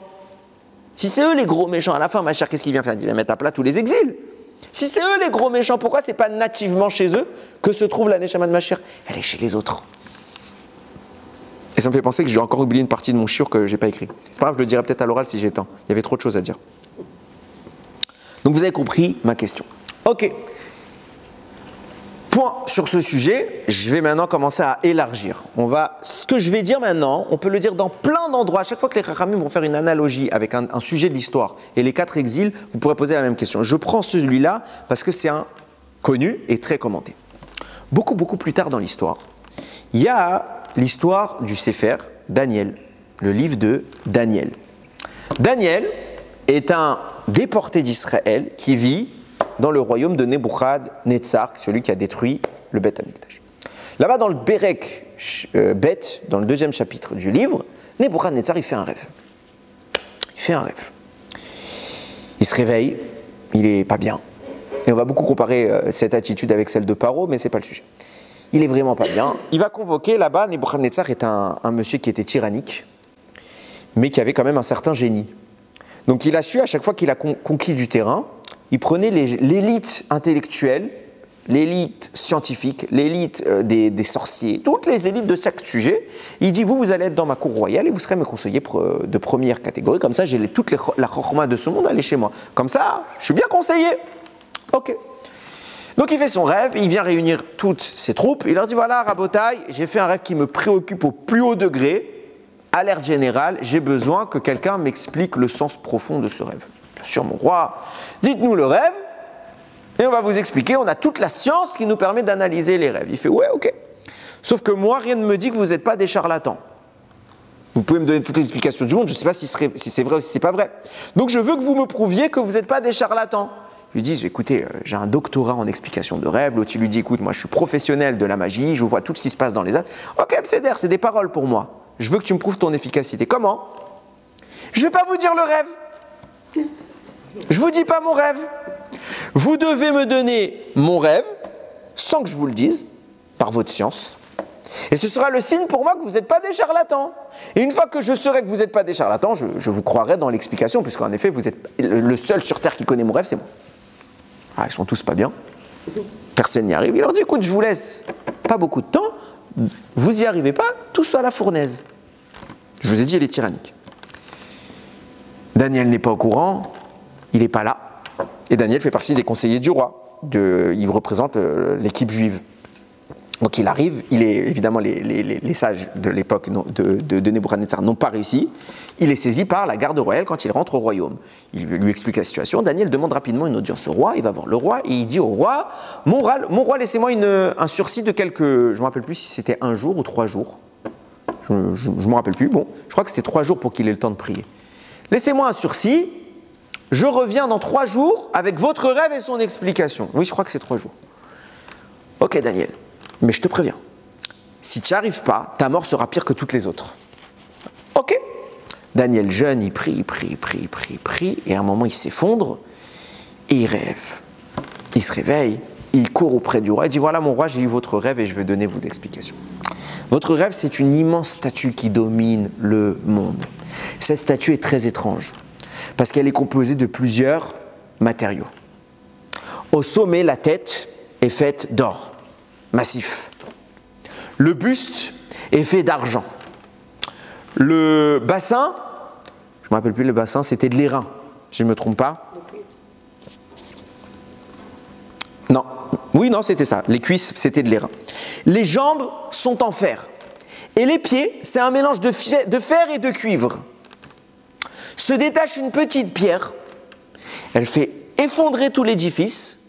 Si c'est eux les gros méchants, à la fin, ma chère, qu'est-ce qu'il vient faire? Il vient mettre à plat tous les exils. Si c'est eux les gros méchants, pourquoi c'est pas nativement chez eux que se trouve la Neshama de Mashiach? Elle est chez les autres. Et ça me fait penser que j'ai encore oublié une partie de mon shiur que j'ai pas écrit. C'est pas grave, je le dirai peut-être à l'oral si j'ai le temps. Il y avait trop de choses à dire. Donc vous avez compris ma question. Ok. Point sur ce sujet, je vais maintenant commencer à élargir. Ce que je vais dire maintenant, on peut le dire dans plein d'endroits. À chaque fois que les Chachamim vont faire une analogie avec un sujet de l'histoire et les 4 exils, vous pourrez poser la même question. Je prends celui-là parce que c'est un connu et très commenté. Beaucoup plus tard dans l'histoire, il y a l'histoire du Sefer Daniel, le livre de Daniel. Daniel est un déporté d'Israël qui vit dans le royaume de Nebuchadnezzar, celui qui a détruit le Beth Amikdash. Là-bas, dans le Berek Bet, dans le 2e chapitre du livre, Nebuchadnezzar, il fait un rêve. Il se réveille, il n'est pas bien. Et on va beaucoup comparer cette attitude avec celle de Paro, mais ce n'est pas le sujet. Il est vraiment pas bien. Il va convoquer là-bas, Nebuchadnezzar est un monsieur qui était tyrannique, mais qui avait quand même un certain génie. Donc il a su, à chaque fois qu'il a conquis du terrain, il prenait l'élite intellectuelle, l'élite scientifique, l'élite des sorciers, toutes les élites de chaque sujet. Il dit, vous allez être dans ma cour royale et vous serez mes conseillers de première catégorie. Comme ça, j'ai la chorma de ce monde, allez chez moi. Comme ça, je suis bien conseillé. Ok. Donc il fait son rêve, il vient réunir toutes ses troupes. Il leur dit, voilà, Rabotai, j'ai fait un rêve qui me préoccupe au plus haut degré. Alerte générale, j'ai besoin que quelqu'un m'explique le sens profond de ce rêve. Bien sûr, mon roi, dites-nous le rêve, et on va vous expliquer, on a toute la science qui nous permet d'analyser les rêves. Il fait, ouais, ok. Sauf que moi, rien ne me dit que vous n'êtes pas des charlatans. Vous pouvez me donner toutes les explications du monde, je ne sais pas si c'est vrai ou si ce n'est pas vrai. Donc je veux que vous me prouviez que vous n'êtes pas des charlatans. lui disent, écoutez, j'ai un doctorat en explication de rêve. L'autre, il lui dit, écoute, moi je suis professionnel de la magie, je vois tout ce qui se passe dans les âges. Ok, c'est des paroles pour moi. Je veux que tu me prouves ton efficacité. Comment? Je ne vais pas vous dire le rêve. Je ne vous dis pas mon rêve. Vous devez me donner mon rêve, sans que je vous le dise, par votre science. Et ce sera le signe pour moi que vous n'êtes pas des charlatans. Et une fois que je saurai que vous n'êtes pas des charlatans, je vous croirai dans l'explication, puisqu'en effet, vous êtes le seul sur Terre qui connaît mon rêve, c'est moi. Ah, ils sont tous pas bien. Personne n'y arrive. Il leur dit, écoute, je vous laisse pas beaucoup de temps, vous n'y arrivez pas, tous à la fournaise. Je vous ai dit, elle est tyrannique. Daniel n'est pas au courant, il n'est pas là. Et Daniel fait partie des conseillers du roi. Il représente l'équipe juive. Donc il arrive, évidemment les sages de l'époque de Nebuchadnezzar n'ont pas réussi. Il est saisi par la garde royale quand il rentre au royaume. Il lui explique la situation. Daniel demande rapidement une audience au roi. Il va voir le roi et il dit au roi, mon roi, laissez-moi un sursis de quelques, je ne me rappelle plus si c'était 1 jour ou 3 jours. Je ne me rappelle plus. Bon, je crois que c'était 3 jours pour qu'il ait le temps de prier. Laissez-moi un sursis. Je reviens dans 3 jours avec votre rêve et son explication. Oui, je crois que c'est 3 jours. Ok, Daniel. Mais je te préviens, si tu n'y arrives pas, ta mort sera pire que toutes les autres. Ok. Daniel jeûne, il prie, et à un moment il s'effondre, et il rêve. Il se réveille, il court auprès du roi, il dit, voilà mon roi, j'ai eu votre rêve et je vais donner vos explications. Votre rêve, c'est une immense statue qui domine le monde. Cette statue est très étrange, parce qu'elle est composée de plusieurs matériaux. Au sommet, la tête est faite d'or. Massif. Le buste est fait d'argent. Le bassin, je ne me rappelle plus le bassin, c'était de l'airain, si je ne me trompe pas. Non, oui, non, c'était ça. Les cuisses, c'était de l'airain. Les jambes sont en fer. Et les pieds, c'est un mélange de fer et de cuivre. Se détache une petite pierre. Elle fait effondrer tout l'édifice.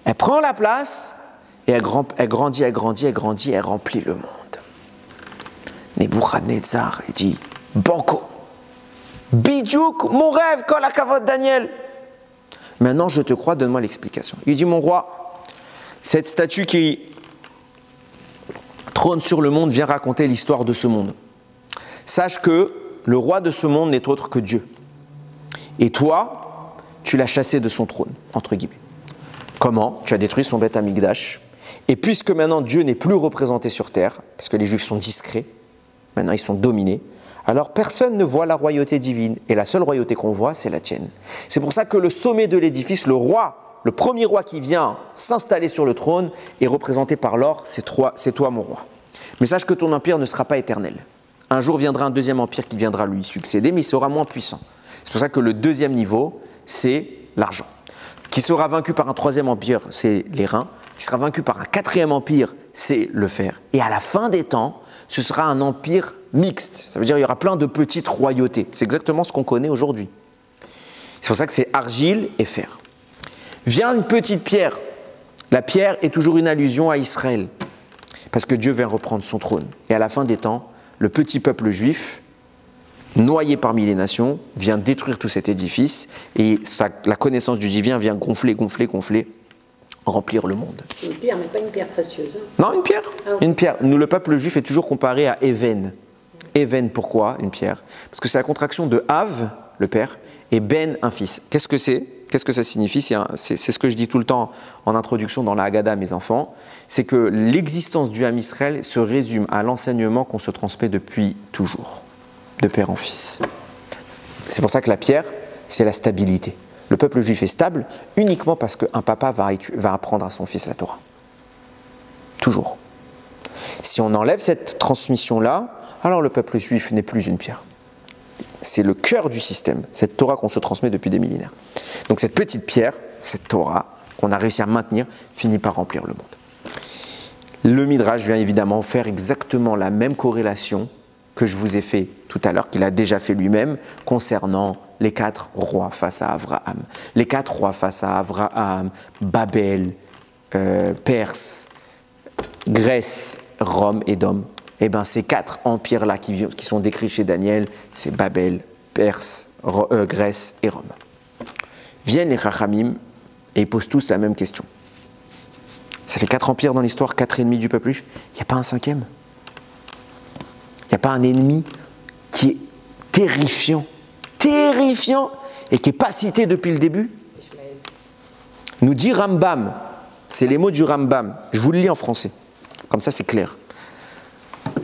Elle prend la place. Et elle grandit, elle remplit le monde. Nebuchadnezzar, il dit, Banco, Bidiouk, mon rêve, kol hakavod Daniel. Maintenant, je te crois, donne-moi l'explication. Il dit, mon roi, cette statue qui trône sur le monde vient raconter l'histoire de ce monde. Sache que le roi de ce monde n'est autre que Dieu. Et toi, tu l'as chassé de son trône, entre guillemets. Comment? Tu as détruit son Beth Amikdash. Et puisque maintenant Dieu n'est plus représenté sur terre, parce que les Juifs sont discrets, maintenant ils sont dominés, alors personne ne voit la royauté divine. Et la seule royauté qu'on voit, c'est la tienne. C'est pour ça que le sommet de l'édifice, le roi, le premier roi qui vient s'installer sur le trône, est représenté par l'or, c'est toi mon roi. Mais sache que ton empire ne sera pas éternel. Un jour viendra un deuxième empire qui viendra lui succéder, mais il sera moins puissant. C'est pour ça que le deuxième niveau, c'est l'argent. Qui sera vaincu par un troisième empire, c'est l'airain. Qui sera vaincu par un quatrième empire, c'est le fer. Et à la fin des temps, ce sera un empire mixte. Ça veut dire qu'il y aura plein de petites royautés. C'est exactement ce qu'on connaît aujourd'hui. C'est pour ça que c'est argile et fer. Vient une petite pierre. La pierre est toujours une allusion à Israël. Parce que Dieu vient reprendre son trône. Et à la fin des temps, le petit peuple juif, noyé parmi les nations, vient détruire tout cet édifice. Et la connaissance du divin vient gonfler, remplir le monde. C'est une pierre, mais pas une pierre précieuse. Hein. Non, une pierre. Ah oui. Une pierre. Nous, le peuple juif est toujours comparé à Even. Even, pourquoi une pierre? Parce que c'est la contraction de Av, le père, et Ben, un fils. Qu'est-ce que c'est? Qu'est-ce que ça signifie? C'est ce que je dis tout le temps en introduction dans la Haggadah à mes enfants. C'est que l'existence du Ham Israël se résume à l'enseignement qu'on se transmet depuis toujours, de père en fils. C'est pour ça que la pierre, c'est la stabilité. Le peuple juif est stable uniquement parce qu'un papa va apprendre à son fils la Torah. Toujours. Si on enlève cette transmission-là, alors le peuple juif n'est plus une pierre. C'est le cœur du système, cette Torah qu'on se transmet depuis des millénaires. Donc cette petite pierre, cette Torah, qu'on a réussi à maintenir, finit par remplir le monde. Le Midrash vient évidemment faire exactement la même corrélation que je vous ai fait tout à l'heure, qu'il a déjà fait lui-même, concernant les 4 rois face à Abraham. Les 4 rois face à Abraham, Babel, Perse, Grèce, Rome, Édom. Eh bien, ces 4 empires-là qui sont décrits chez Daniel, c'est Babel, Perse, Grèce et Rome. Viennent les Chachamim Et ils posent tous la même question. Ça fait 4 empires dans l'histoire, 4 ennemis du peuple juif. Il n'y a pas un 5e. Il n'y a pas un ennemi qui est terrifiant, et qui n'est pas cité depuis le début. Ishmaël. Nous dit Rambam, c'est les mots du Rambam, je vous le lis en français, comme ça c'est clair.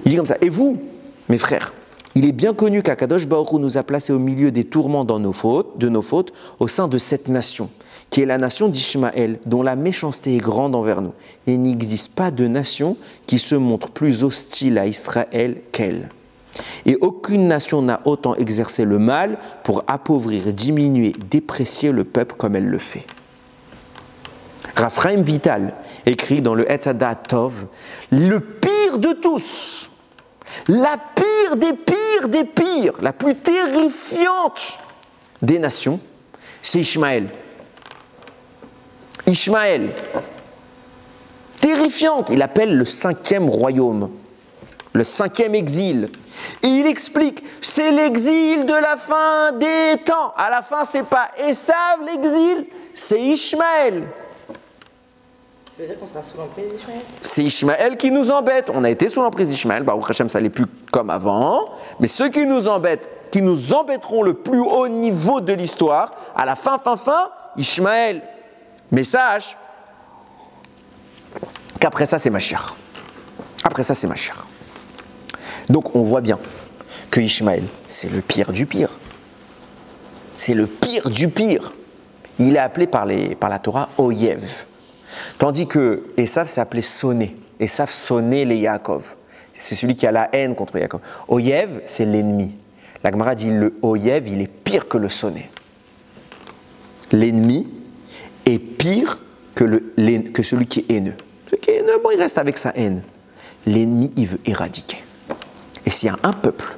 Il dit comme ça, et vous, mes frères, il est bien connu qu'Akadosh Baruch Hu nous a placés au milieu des tourments de nos fautes, au sein de cette nation, qui est la nation d'Ishmaël, dont la méchanceté est grande envers nous. Et il n'existe pas de nation qui se montre plus hostile à Israël qu'elle. Et aucune nation n'a autant exercé le mal pour appauvrir, diminuer, déprécier le peuple comme elle le fait. Raphaël Vital écrit dans le Etzadat Tov, le pire de tous, la pire des pires, la plus terrifiante des nations, c'est Ishmaël. Ishmaël, terrifiante, il appelle le 5e royaume, le 5e exil. Et il explique, c'est l'exil de la fin des temps. À la fin, c'est pas Esav l'exil, c'est Ishmaël. Ça veut dire qu'on sera sous l'emprise d'Ishmaël? C'est Ishmaël qui nous embête. On a été sous l'emprise d'Ishmaël, Baruch Hashem, ça n'est plus comme avant. Mais ceux qui nous embêtent, qui nous embêteront le plus haut niveau de l'histoire, à la fin, Ishmaël. Mais sache qu'après ça, c'est Mashiach. Après ça, c'est Mashiach. Donc, on voit bien que Ishmaël, c'est le pire du pire. C'est le pire du pire. Il est appelé par la Torah Oyev. Tandis que Esav s'est appelé Sonné. Esav sonnait les Yaakov. C'est celui qui a la haine contre Yaakov. Oyev, c'est l'ennemi. La Gemara dit le Oyev, il est pire que le Sonné. L'ennemi est pire que celui qui est haineux. Celui qui est haineux, bon, il reste avec sa haine. L'ennemi, il veut éradiquer. Et s'il y a un peuple,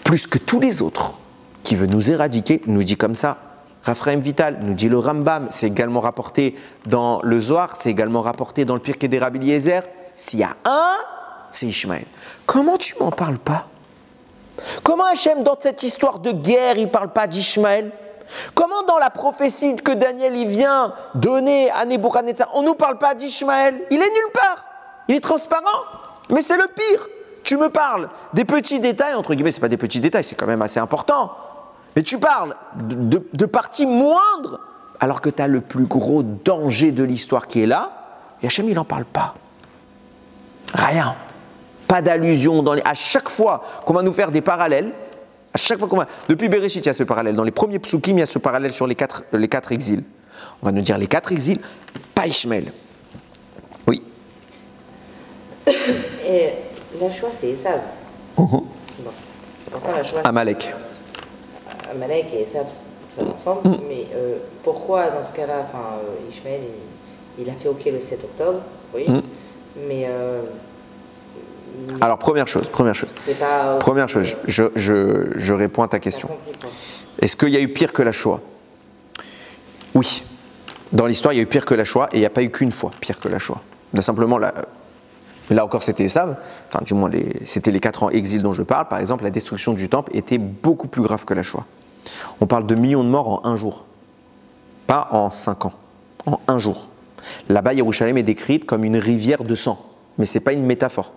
plus que tous les autres, qui veut nous éradiquer, nous dit comme ça, Raphaël Vital, nous dit le Rambam, c'est également rapporté dans le Zohar, c'est également rapporté dans le Pirkei des Rabbi Eliezer, s'il y a un, c'est Ishmaël. Comment tu m'en parles pas? Comment Hachem, dans cette histoire de guerre, il ne parle pas d'Ishmaël? Comment dans la prophétie que Daniel il vient donner à Nebuchadnezzar, on ne nous parle pas d'Ishmaël? Il est nulle part, il est transparent, mais c'est le pire. Tu me parles des petits détails, entre guillemets, ce n'est pas des petits détails, c'est quand même assez important. Mais tu parles de parties moindres, alors que tu as le plus gros danger de l'histoire qui est là, et Hachem, il n'en parle pas. Rien. Pas d'allusion. À chaque fois qu'on va nous faire des parallèles, à chaque fois depuis Bereshit, il y a ce parallèle. Dans les premiers psukim, il y a ce parallèle sur les quatre exils. On va nous dire les 4 exils, pas Ishmaël. Oui. Et la Shoah, c'est Esav. Bon. Pourtant, la Shoah, Amalek. Amalek et Esav, ça ensemble. Mais pourquoi, dans ce cas-là, Ishmaël, il a fait OK le 7 octobre, oui. Mais alors, première chose, c'est pas première chose, je réponds à ta question. Est-ce qu'il y a eu pire que la Shoah? Oui. Dans l'histoire, il y a eu pire que la Shoah et il n'y a pas eu qu'une fois pire que la Shoah. Là, simplement, là encore, c'était Esav, enfin, du moins, c'était les 4 ans exil dont je parle. Par exemple, la destruction du temple était beaucoup plus grave que la Shoah. On parle de millions de morts en 1 jour. Pas en 5 ans, en 1 jour. Là-bas, Yerushalem est décrite comme une rivière de sang. Mais ce n'est pas une métaphore.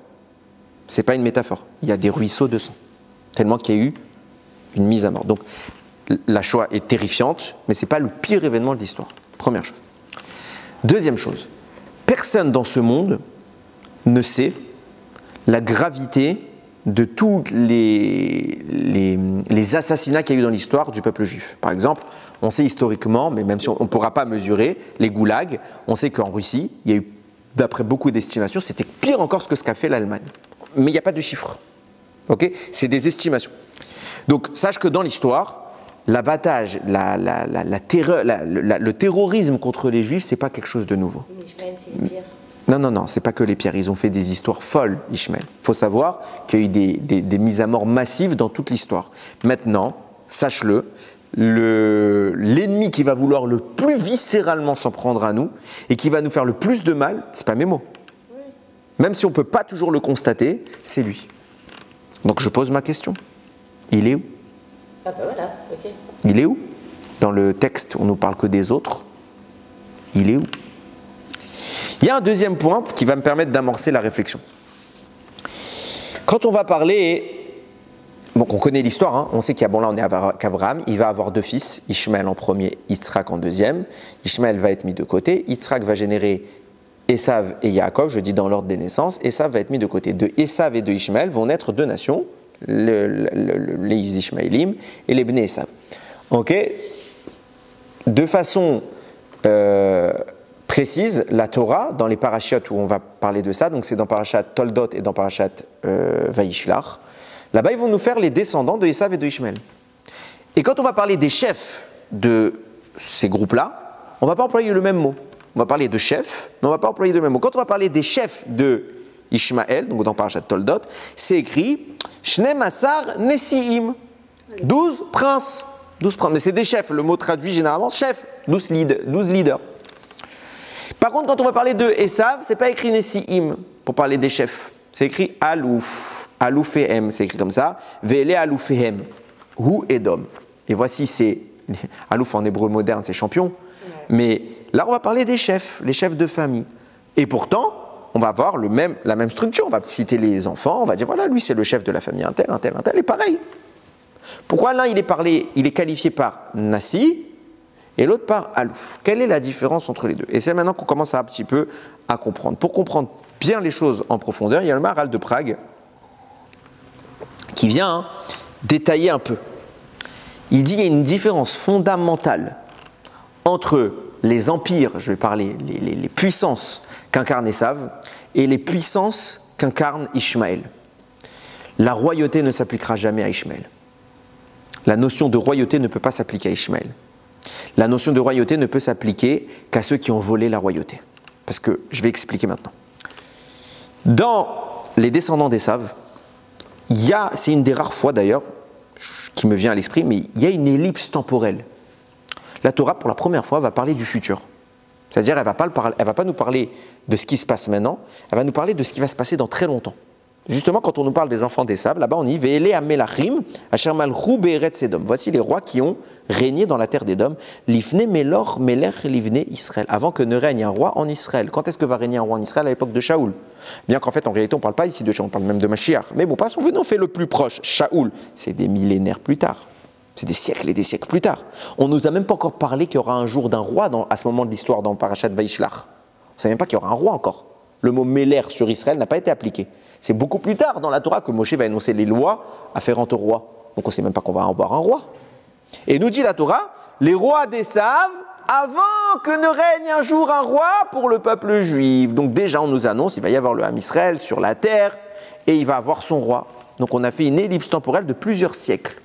Ce n'est pas une métaphore. Il y a des ruisseaux de sang. Tellement qu'il y a eu une mise à mort. Donc, la Shoah est terrifiante, mais ce n'est pas le pire événement de l'histoire. Première chose. Deuxième chose. Personne dans ce monde ne sait la gravité de tous les assassinats qu'il y a eu dans l'histoire du peuple juif. Par exemple, on sait historiquement, mais même si on ne pourra pas mesurer, les goulags, on sait qu'en Russie, il y a eu, d'après beaucoup d'estimations, c'était pire encore que ce qu'a fait l'Allemagne. Mais il n'y a pas de chiffres. Okay, c'est des estimations. Donc, sache que dans l'histoire, l'abattage, la terreur, le terrorisme contre les juifs, ce n'est pas quelque chose de nouveau. Mais Ishmaël, c'est le pire. Non, c'est pas que les pierres. Ils ont fait des histoires folles, Ishmaël. Il faut savoir qu'il y a eu des mises à mort massives dans toute l'histoire. Maintenant, sache-le, l'ennemi qui va vouloir le plus viscéralement s'en prendre à nous et qui va nous faire le plus de mal, c'est pas mes mots. Oui. Même si on ne peut pas toujours le constater, c'est lui. Donc je pose ma question. Il est où? Ah bah voilà, ok. Il est où? Dans le texte, on ne nous parle que des autres. Il est où? Il y a un deuxième point qui va me permettre d'amorcer la réflexion. Quand on va parler, donc on connaît l'histoire, hein, on sait qu'il y a, bon là on est avec Abraham, il va avoir deux fils, Ishmaël en premier, Yitzhak en deuxième. Ishmaël va être mis de côté, Yitzhak va générer Esav et Yaakov, je dis dans l'ordre des naissances. Esav va être mis de côté. De Esav et de Ishmaël vont naître deux nations, les Ishmaélim et les Bnei Esav. Ok. De façon précise, la Torah, dans les parashiotes où on va parler de ça, donc c'est dans parashat Toldot et dans parashat Vayishlach, là-bas ils vont nous faire les descendants de Esav et de Ishmaël. Et quand on va parler des chefs de ces groupes-là, on ne va pas employer le même mot. On va parler de chefs, mais on ne va pas employer le même mot. Quand on va parler des chefs de Ishmaël, donc dans parashat Toldot, c'est écrit Shnem Asar Nesiim, 12 princes. 12 princes, mais c'est des chefs, le mot traduit généralement chef, 12 leaders. Par contre, quand on va parler de Esav, c'est pas écrit Nesiim pour parler des chefs, c'est écrit Alouf, Aloufehem, c'est écrit comme ça, Vele Aloufehem, Hu Edom. Et voici, c'est Alouf en hébreu moderne, c'est champion, mais là on va parler des chefs, les chefs de famille. Et pourtant, on va avoir la même structure, on va citer les enfants, on va dire voilà, lui c'est le chef de la famille, un tel, et pareil. Pourquoi l'un il est qualifié par Nassi et l'autre par Alouf? Quelle est la différence entre les deux? Et c'est maintenant qu'on commence un petit peu à comprendre. Pour comprendre bien les choses en profondeur, il y a le Maharal de Prague qui vient détailler un peu. Il dit qu'il y a une différence fondamentale entre les empires, je vais parler, les puissances qu'incarne Esav et les puissances qu'incarne Ishmaël. La royauté ne s'appliquera jamais à Ishmaël. La notion de royauté ne peut pas s'appliquer à Ishmaël. La notion de royauté ne peut s'appliquer qu'à ceux qui ont volé la royauté. Parce que je vais expliquer maintenant. Dans les descendants d'Esav, c'est une des rares fois d'ailleurs qui me vient à l'esprit, mais il y a une ellipse temporelle. La Torah, pour la première fois, va parler du futur. C'est-à-dire, elle ne va pas nous parler de ce qui se passe maintenant, elle va nous parler de ce qui va se passer dans très longtemps. Justement, quand on nous parle des enfants d'Esav, là-bas on dit Ve'ele amelachim asher malchu be'eretz Edom. Voici les rois qui ont régné dans la terre d'Édom. Lifne melor melech livne Israël. Avant que ne règne un roi en Israël. Quand est-ce que va régner un roi en Israël? À l'époque de Shaoul. Bien qu'en fait, en réalité, on ne parle pas ici de Shaoul, on parle même de Mashiach. Mais bon, passons, venons, on fait le plus proche. Shaoul, c'est des millénaires plus tard. C'est des siècles et des siècles plus tard. On ne nous a même pas encore parlé qu'il y aura un jour d'un roi à ce moment de l'histoire dans Parashat Vayishlach. On ne sait même pas qu'il y aura un roi encore. Le mot Méler sur Israël n'a pas été appliqué. C'est beaucoup plus tard dans la Torah que Moshe va énoncer les lois afférentes au roi. Donc on ne sait même pas qu'on va avoir un roi. Et nous dit la Torah, les rois d'Esav, avant que ne règne un jour un roi pour le peuple juif. Donc déjà on nous annonce, il va y avoir le Ham Israël sur la terre et il va avoir son roi. Donc on a fait une ellipse temporelle de plusieurs siècles.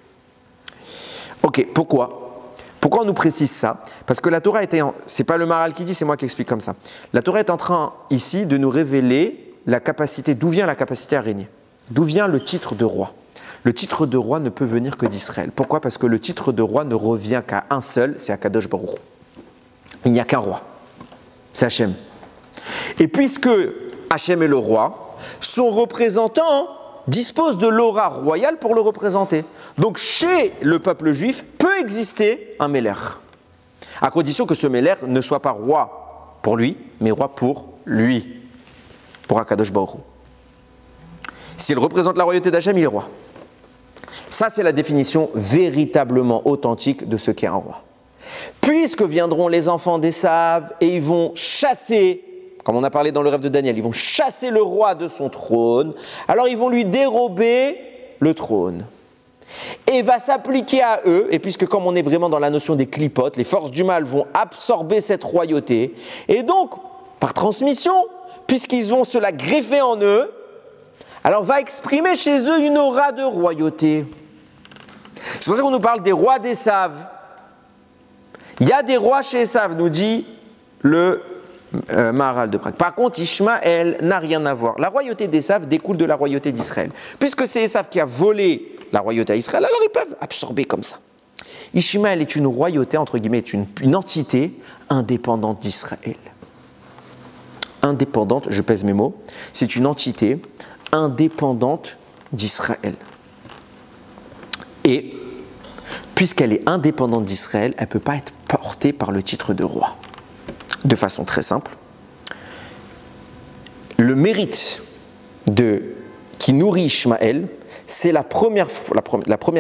Ok, pourquoi on nous précise ça? Parce que la Torah c'est pas le Maharal qui dit, c'est moi qui explique comme ça. La Torah est en train ici de nous révéler la capacité, d'où vient la capacité à régner? D'où vient le titre de roi? Le titre de roi ne peut venir que d'Israël. Pourquoi? Parce que le titre de roi ne revient qu'à un seul, c'est Akadosh Baruch Hu. Il n'y a qu'un roi, c'est Hachem. Et puisque Hachem est le roi, son représentant dispose de l'aura royale pour le représenter. Donc chez le peuple juif peut exister un Méler, à condition que ce Méler ne soit pas roi pour lui, mais roi pour lui, pour Akadosh Baruch Hu. S'il représente la royauté d'Hachem, il est roi. Ça, c'est la définition véritablement authentique de ce qu'est un roi. Puisque viendront les enfants d'Esav et ils vont chasser, comme on a parlé dans le rêve de Daniel, ils vont chasser le roi de son trône, alors ils vont lui dérober le trône. Et va s'appliquer à eux, et puisque comme on est vraiment dans la notion des clipotes, les forces du mal vont absorber cette royauté, et donc, par transmission, puisqu'ils vont se la greffer en eux, alors va exprimer chez eux une aura de royauté. C'est pour ça qu'on nous parle des rois d'Esav. Il y a des rois chez Esav, nous dit le Maharal de Prague. Par contre, Ishmaël n'a rien à voir. La royauté d'Esav découle de la royauté d'Israël. Puisque c'est Esav qui a volé la royauté à Israël, alors ils peuvent absorber comme ça. Ishmaël est une royauté, entre guillemets, est une entité indépendante d'Israël. Indépendante, je pèse mes mots, c'est une entité indépendante d'Israël. Et puisqu'elle est indépendante d'Israël, elle ne peut pas être portée par le titre de roi. de façon très simple. Le mérite qui nourrit Ishmaël, c'est la première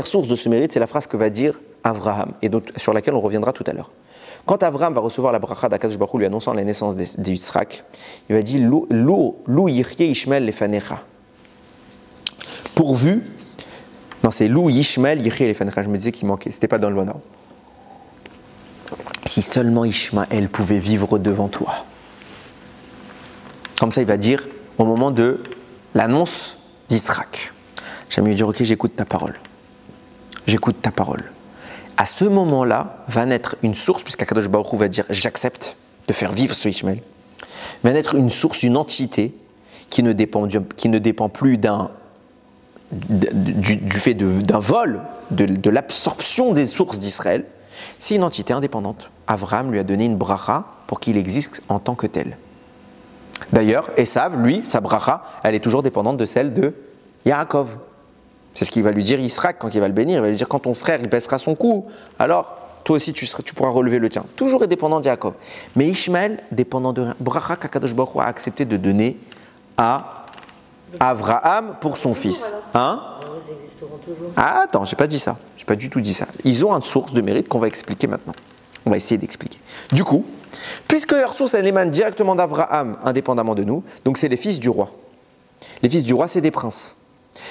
source de ce mérite, c'est la phrase que va dire Abraham, et sur laquelle on reviendra tout à l'heure. Quand Abraham va recevoir la bracha d'Akadosh Baruch Hu lui annonçant la naissance d'Yitzhak, il va dire Lou yirye Ishmael lefanecha. Pourvu, non c'est Lou Ishmael yirye lefanecha, je me disais qu'il manquait, c'était pas dans le bon ordre. Si seulement Ishmaël pouvait vivre devant toi. Comme ça, il va dire au moment de l'annonce d'Yitzhak. J'aime lui dire, ok, j'écoute ta parole. J'écoute ta parole. À ce moment-là, va naître une source, puisqu'Akadosh Baruch Hu va dire, j'accepte de faire vivre ce Ishmaël, va naître une source, une entité qui ne dépend plus du fait d'un vol, de l'absorption des sources d'Israël. C'est une entité indépendante. Abraham lui a donné une bracha pour qu'il existe en tant que tel. D'ailleurs, Esav, lui, sa bracha, elle est toujours dépendante de celle de Yaakov. C'est ce qu'il va lui dire Yitzhak quand il va le bénir. Il va lui dire quand ton frère il baissera son cou, alors toi aussi tu pourras relever le tien. Toujours est dépendant de Yaakov. Mais Ishmaël, dépendant de rien. Bracha qu'Akadosh Baruch Hu a accepté de donner à Abraham pour son fils. Hein? Ils existeront toujours. Ah, attends, j'ai pas dit ça. J'ai pas du tout dit ça. Ils ont une source de mérite qu'on va expliquer maintenant. On va essayer d'expliquer. Du coup, puisque leur source elle émane directement d'Abraham, indépendamment de nous, donc c'est les fils du roi. Les fils du roi, c'est des princes.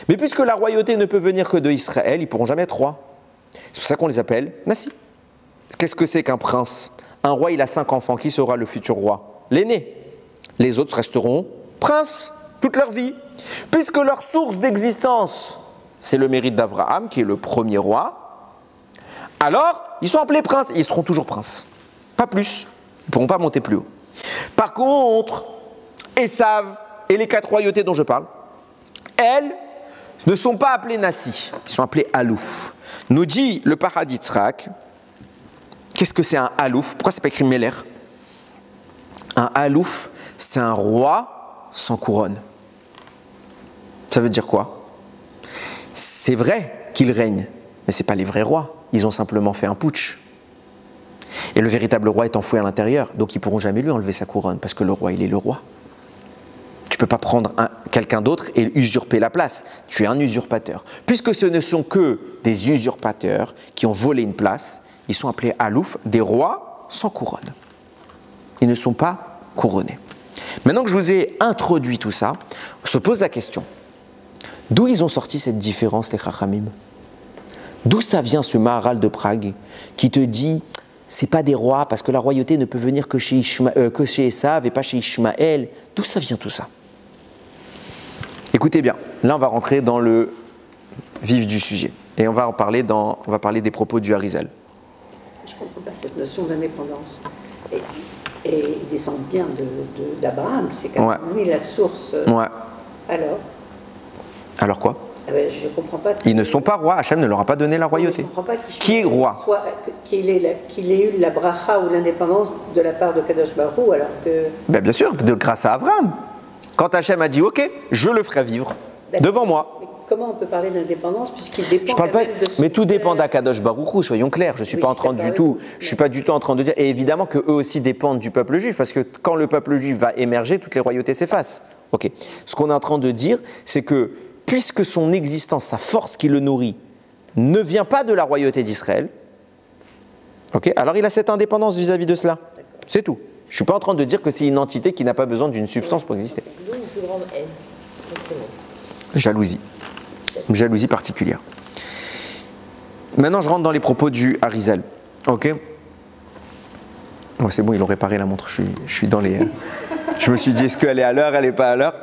Mais puisque la royauté ne peut venir que de Israël, ils ne pourront jamais être rois. C'est pour ça qu'on les appelle Nassi. Qu'est-ce que c'est qu'un prince? Un roi, il a 5 enfants. Qui sera le futur roi? L'aîné. Les autres resteront princes toute leur vie. Puisque leur source d'existence, c'est le mérite d'Abraham, qui est le premier roi, alors ils sont appelés princes et ils seront toujours princes. Pas plus. Ils ne pourront pas monter plus haut. Par contre, Esav et les 4 royautés dont je parle, elles ne sont pas appelées Nassi, ils sont appelés Alouf. Nous dit le Parad Yitzhak, qu'est-ce que c'est un Alouf? Pourquoi c'est pas écrit Meler? Un Alouf, c'est un roi sans couronne. Ça veut dire quoi? C'est vrai qu'ils règnent, mais ce n'est pas les vrais rois. Ils ont simplement fait un putsch. Et le véritable roi est enfoui à l'intérieur, donc ils ne pourront jamais lui enlever sa couronne, parce que le roi, il est le roi. Tu ne peux pas prendre quelqu'un d'autre et usurper la place. Tu es un usurpateur. Puisque ce ne sont que des usurpateurs qui ont volé une place, ils sont appelés alouf, des rois sans couronne. Ils ne sont pas couronnés. Maintenant que je vous ai introduit tout ça, on se pose la question. D'où ils ont sorti cette différence, les Chachamim? D'où ça vient ce Maharal de Prague qui te dit c'est pas des rois parce que la royauté ne peut venir que chez Esav et pas chez Ishmaël? D'où ça vient tout ça? Écoutez bien, là on va rentrer dans le vif du sujet et on va parler des propos du Harizal. Je ne comprends pas cette notion d'indépendance. Et ils descendent bien d'Abraham, c'est quand même lui la source. Ouais. Alors quoi? Je ne comprends pas. Ils ne sont pas rois, Hachem ne leur a pas donné la royauté. Je ne comprends pas qui est roi? Qu'il ait eu la bracha ou l'indépendance de la part de Kadosh Baruch Hu, alors que... Ben bien sûr, grâce à Abraham. Quand Hachem a dit ok, je le ferai vivre devant moi. Mais comment on peut parler d'indépendance puisqu'il dépend je parle pas, de mais tout dépend d'Akadosh Baruch Hu, soyons clairs. Je suis pas en train du tout, je suis pas du tout en train de dire. Et évidemment que eux aussi dépendent du peuple juif, parce que quand le peuple juif va émerger, toutes les royautés s'effacent. Ok. Ce qu'on est en train de dire, c'est que puisque son existence, sa force qui le nourrit, ne vient pas de la royauté d'Israël, ok, alors il a cette indépendance vis-à-vis de cela. C'est tout. Je ne suis pas en train de dire que c'est une entité qui n'a pas besoin d'une substance pour exister. D'où une plus grande haine. Jalousie. Jalousie particulière. Maintenant, je rentre dans les propos du Harizal. Ok. Ouais, c'est bon, ils ont réparé la montre. Je suis dans les. Je me suis dit, est-ce qu'elle est à l'heure, elle n'est pas à l'heure?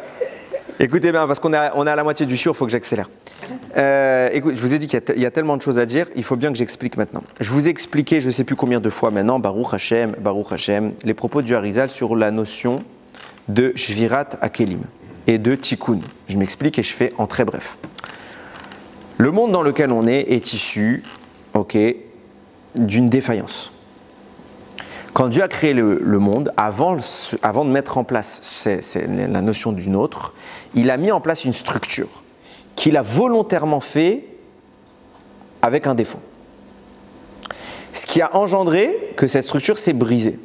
Écoutez bien, parce qu'on est à la moitié du shiur, il faut que j'accélère. Écoute, je vous ai dit qu'il y a tellement de choses à dire, il faut bien que j'explique maintenant. Je vous ai expliqué, je ne sais plus combien de fois maintenant, Baruch Hashem, les propos du Harizal sur la notion de Shvirat Akelim et de Tikkun. Je m'explique et je fais en très bref. Le monde dans lequel on est issu, d'une défaillance. Quand Dieu a créé le monde, avant de mettre en place la notion d'une autre, il a mis en place une structure qu'il a volontairement fait avec un défaut. Ce qui a engendré que cette structure s'est brisée.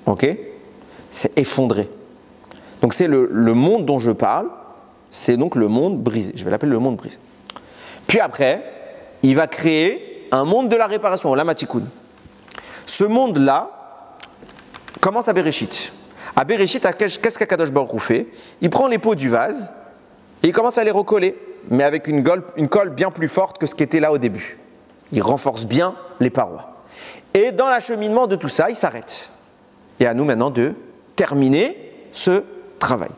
Ok? C'est effondré. Donc c'est le monde dont je parle, c'est donc le monde brisé. Je vais l'appeler le monde brisé. Puis après, il va créer un monde de la réparation, Olam HaTikun. Ce monde-là commence à Bereshit. À Bereshit, qu'est-ce qu'Akadosh Baruch Hu fait? Il prend les pots du vase et il commence à les recoller, mais avec une colle bien plus forte que ce qui était là au début. Il renforce bien les parois. Et dans l'acheminement de tout ça, il s'arrête. Et à nous maintenant de terminer ce travail.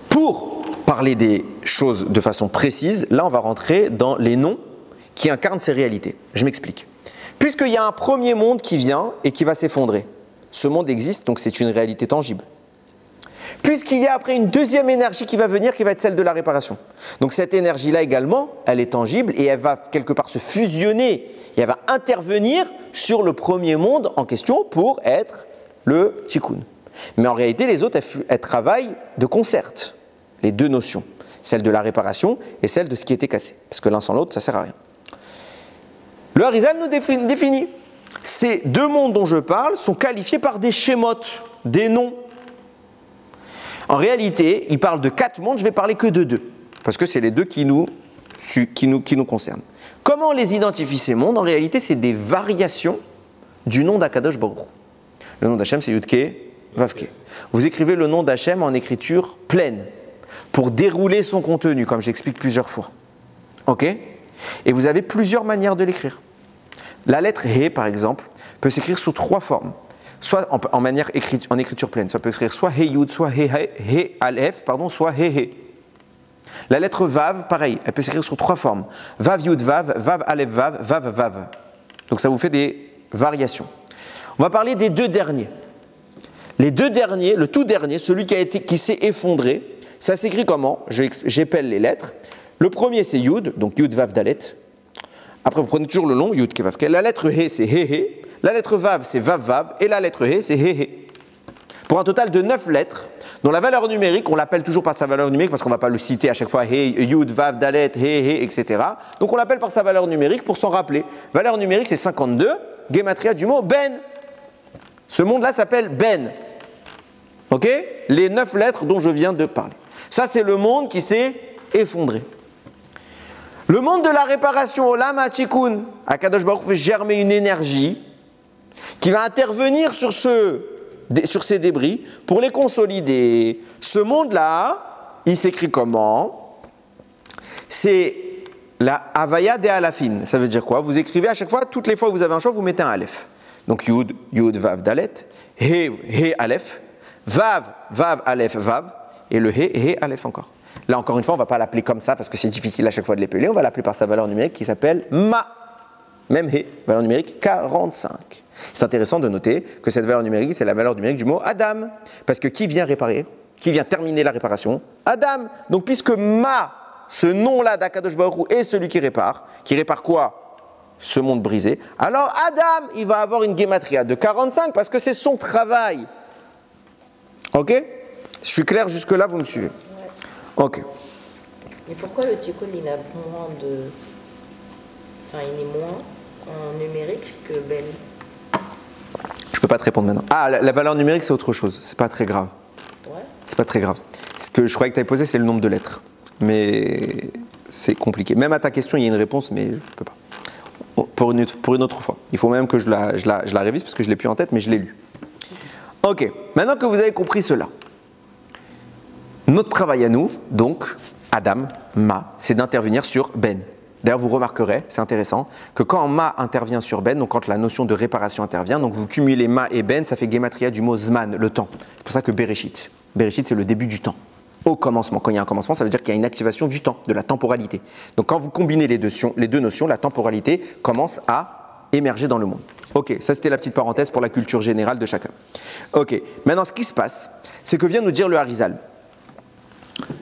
Pour parler des choses de façon précise, là on va rentrer dans les noms qui incarnent ces réalités. Je m'explique. Puisqu'il y a un premier monde qui vient et qui va s'effondrer. Ce monde existe, donc c'est une réalité tangible. Puisqu'il y a après une deuxième énergie qui va venir, qui va être celle de la réparation. Donc cette énergie-là également, elle est tangible et elle va quelque part se fusionner et elle va intervenir sur le premier monde en question pour être le tikkun. Mais en réalité, les autres, elles travaillent de concert, les deux notions, celle de la réparation et celle de ce qui était cassé. Parce que l'un sans l'autre, ça ne sert à rien. Le Harizal nous définit. Ces deux mondes dont je parle sont qualifiés par des schémotes, des noms. En réalité, il parle de 4 mondes, je vais parler que de 2, parce que c'est les deux qui nous concernent. Comment on les identifie ces mondes? En réalité, c'est des variations du nom d'Akadosh Baruch Hu. Le nom d'Hachem, c'est Yudke, Vavke. Vous écrivez le nom d'Hachem en écriture pleine, pour dérouler son contenu, comme j'explique plusieurs fois. Ok? Et vous avez plusieurs manières de l'écrire. La lettre He, par exemple, peut s'écrire sous 3 formes. Soit en écriture pleine, ça peut écrire soit He Yud, soit He Aleph, soit He He. La lettre Vav, pareil, elle peut s'écrire sous 3 formes. Vav Yud Vav, Vav Aleph Vav, Vav Vav. Donc ça vous fait des variations. On va parler des 2 derniers. Les 2 derniers, le tout dernier, celui qui s'est effondré, ça s'écrit comment? J'épelle les lettres. Le premier c'est Yud, donc Yud Vav Dalet. Après vous prenez toujours le long, Yud Kevav Ke. La lettre He c'est He He. La lettre Vav, c'est Vav Vav, et la lettre He, c'est He He. Pour un total de 9 lettres, dont la valeur numérique, on l'appelle toujours par sa valeur numérique, parce qu'on ne va pas le citer à chaque fois, He, Yud, Vav, Dalet, He, He, etc. Donc on l'appelle par sa valeur numérique pour s'en rappeler. Valeur numérique, c'est 52, Gematria du mot Ben. Ce monde-là s'appelle Ben. Ok? Les 9 lettres dont je viens de parler. Ça, c'est le monde qui s'est effondré. Le monde de la réparation, Olam HaTikun, Akadosh Baruch Hu fait germer une énergie qui va intervenir sur ces débris pour les consolider. Ce monde-là, il s'écrit comment? C'est la Havaya de Alafin. Ça veut dire quoi? Vous écrivez à chaque fois, toutes les fois que vous avez un choix, vous mettez un Aleph. Donc Yud, Yud, Vav, Dalet, He, He, Aleph, Vav, Vav, Aleph, Vav, et le He, He, Aleph encore. Là, encore une fois, on ne va pas l'appeler comme ça parce que c'est difficile à chaque fois de l'épeler. On va l'appeler par sa valeur numérique qui s'appelle Ma. Même He, valeur numérique 45. C'est intéressant de noter que cette valeur numérique, c'est la valeur numérique du mot Adam. Parce que qui vient réparer? Qui vient terminer la réparation? Adam. Donc puisque Ma, ce nom-là d'Akadosh Baruch Hu est celui qui répare quoi? Ce monde brisé. Alors Adam, il va avoir une gematria de 45 parce que c'est son travail. Ok? Je suis clair jusque-là, vous me suivez? Ok. Mais pourquoi le tikkun, il a moins de... Enfin, il est moins en numérique que Ben? Je peux pas te répondre maintenant. Ah, la valeur numérique, c'est autre chose. C'est pas très grave. Ouais. C'est pas très grave. Ce que je croyais que tu avais posé, c'est le nombre de lettres. Mais c'est compliqué. Même à ta question, il y a une réponse, mais je peux pas. Pour une autre fois. Il faut même que je la révise parce que je l'ai plus en tête, mais je l'ai lu. Ok. Maintenant que vous avez compris cela, notre travail à nous, donc, Adam, Ma, c'est d'intervenir sur Ben. D'ailleurs, vous remarquerez, c'est intéressant, que quand Ma intervient sur Ben, donc quand la notion de réparation intervient, donc vous cumulez Ma et Ben, ça fait Gematria du mot Zman, le temps. C'est pour ça que Bereshit. Bereshit, c'est le début du temps. Au commencement. Quand il y a un commencement, ça veut dire qu'il y a une activation du temps, de la temporalité. Donc quand vous combinez les deux notions, la temporalité commence à émerger dans le monde. Ok, ça c'était la petite parenthèse pour la culture générale de chacun. Ok, maintenant ce qui se passe, c'est que vient nous dire le Harizal.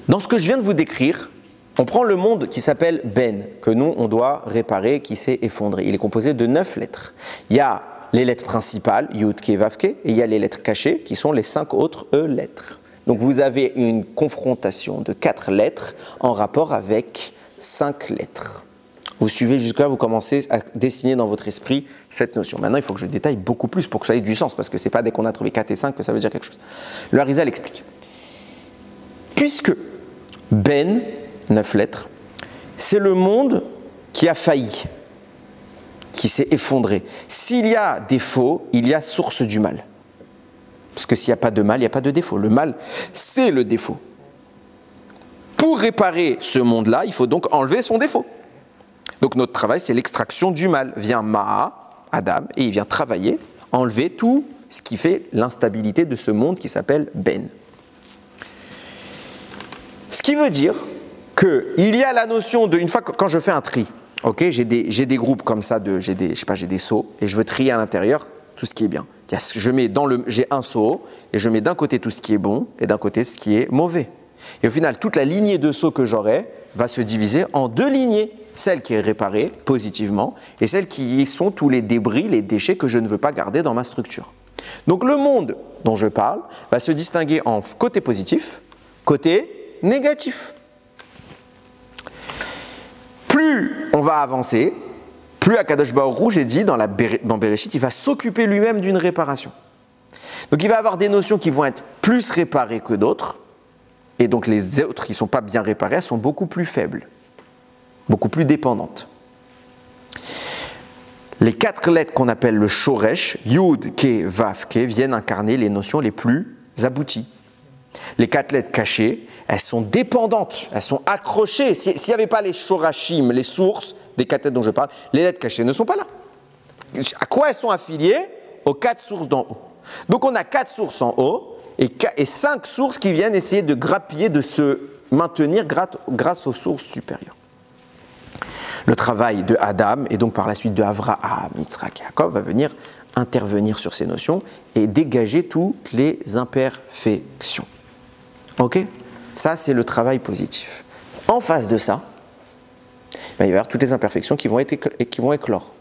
Dans ce que je viens de vous décrire, on prend le monde qui s'appelle Ben, que nous, on doit réparer, qui s'est effondré. Il est composé de 9 lettres. Il y a les lettres principales, Yud, Ke, Vav, Ke, et il y a les lettres cachées, qui sont les 5 autres lettres. Donc vous avez une confrontation de 4 lettres en rapport avec 5 lettres. Vous suivez jusque-là, vous commencez à dessiner dans votre esprit cette notion. Maintenant, il faut que je détaille beaucoup plus pour que ça ait du sens, parce que ce n'est pas dès qu'on a trouvé 4 et 5 que ça veut dire quelque chose. Le Harizal explique. Puisque Ben, 9 lettres, c'est le monde qui a failli, qui s'est effondré. S'il y a défaut, il y a source du mal. Parce que s'il n'y a pas de mal, il n'y a pas de défaut. Le mal, c'est le défaut. Pour réparer ce monde-là, il faut donc enlever son défaut. Donc notre travail, c'est l'extraction du mal. Vient Ma'a, Adam, et il vient travailler, enlever tout ce qui fait l'instabilité de ce monde qui s'appelle Ben. Ce qui veut dire qu'il y a la notion de, une fois que quand je fais un tri, okay, j'ai des groupes comme ça, j'ai des seaux, et je veux trier à l'intérieur tout ce qui est bien. J'ai un seau, et je mets d'un côté tout ce qui est bon, et d'un côté ce qui est mauvais. Et au final, toute la lignée de seaux que j'aurai va se diviser en 2 lignées. Celle qui est réparée positivement et celle qui sont tous les débris, les déchets que je ne veux pas garder dans ma structure. Donc le monde dont je parle va se distinguer en côté positif, côté négatif. Plus on va avancer, plus Akadosh Baruch Hu, j'ai dit dans Bereshit, il va s'occuper lui-même d'une réparation. Donc il va avoir des notions qui vont être plus réparées que d'autres, et donc les autres qui ne sont pas bien réparées, elles sont beaucoup plus faibles, beaucoup plus dépendantes. Les 4 lettres qu'on appelle le shoresh, Yud, Ke, Vav, Ke, viennent incarner les notions les plus abouties. Les 4 lettres cachées, elles sont dépendantes, elles sont accrochées. S'il n'y avait pas les shorashim, les sources des 4 lettres dont je parle, les lettres cachées ne sont pas là. À quoi elles sont affiliées? Aux 4 sources d'en haut. Donc on a 4 sources en haut et 5 sources qui viennent essayer de grappiller, de se maintenir grâce aux sources supérieures. Le travail de Adam et donc par la suite de Avraham, Yitzhak et Yaakov va venir intervenir sur ces notions et dégager toutes les imperfections. Ok? Ça, c'est le travail positif. En face de ça, il va y avoir toutes les imperfections qui vont éclore.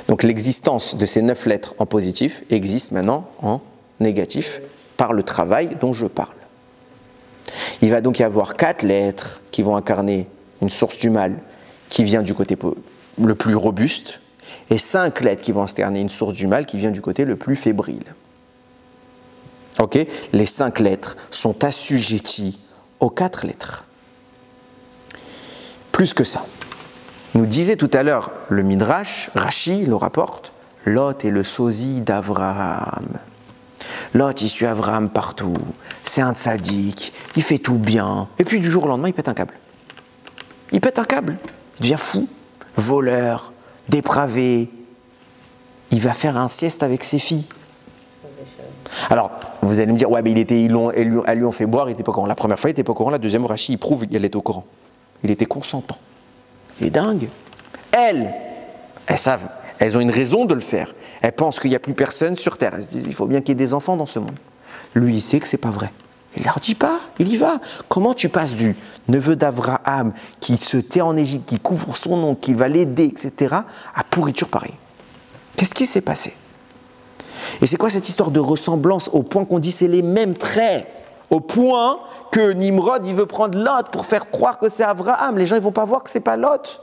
Donc l'existence de ces 9 lettres en positif existe maintenant en négatif par le travail dont je parle. Il va donc y avoir 4 lettres qui vont incarner une source du mal qui vient du côté le plus robuste, et 5 lettres qui vont incarner une source du mal qui vient du côté le plus fébrile. Ok? Les 5 lettres sont assujetties aux 4 lettres. Plus que ça. Nous disait tout à l'heure le Midrash, Rashi le rapporte, Lot est le sosie d'Avraham. Lot, il suit Avraham partout, c'est un tzaddik, il fait tout bien, et puis du jour au lendemain, il pète un câble. Il pète un câble, il devient fou, voleur, dépravé. Il va faire un sieste avec ses filles. Alors, vous allez me dire, ouais, mais elles lui ont fait boire, il n'était pas au courant. La première fois, il n'était pas au courant, la deuxième, Rashi, il prouve qu'elle était au courant. Il était consentant. Il est dingue. Elles savent, elles ont une raison de le faire. Elles pensent qu'il n'y a plus personne sur Terre. Elles se disent, il faut bien qu'il y ait des enfants dans ce monde. Lui, il sait que c'est pas vrai. Il ne leur dit pas, il y va. Comment tu passes du neveu d'Avraham qui se tait en Égypte, qui couvre son nom, qui va l'aider, etc., à pourriture pareille? Qu'est-ce qui s'est passé? Et c'est quoi cette histoire de ressemblance au point qu'on dit c'est les mêmes traits? Au point que Nimrod, il veut prendre Lot pour faire croire que c'est Avraham. Les gens, ils ne vont pas voir que c'est pas Lot,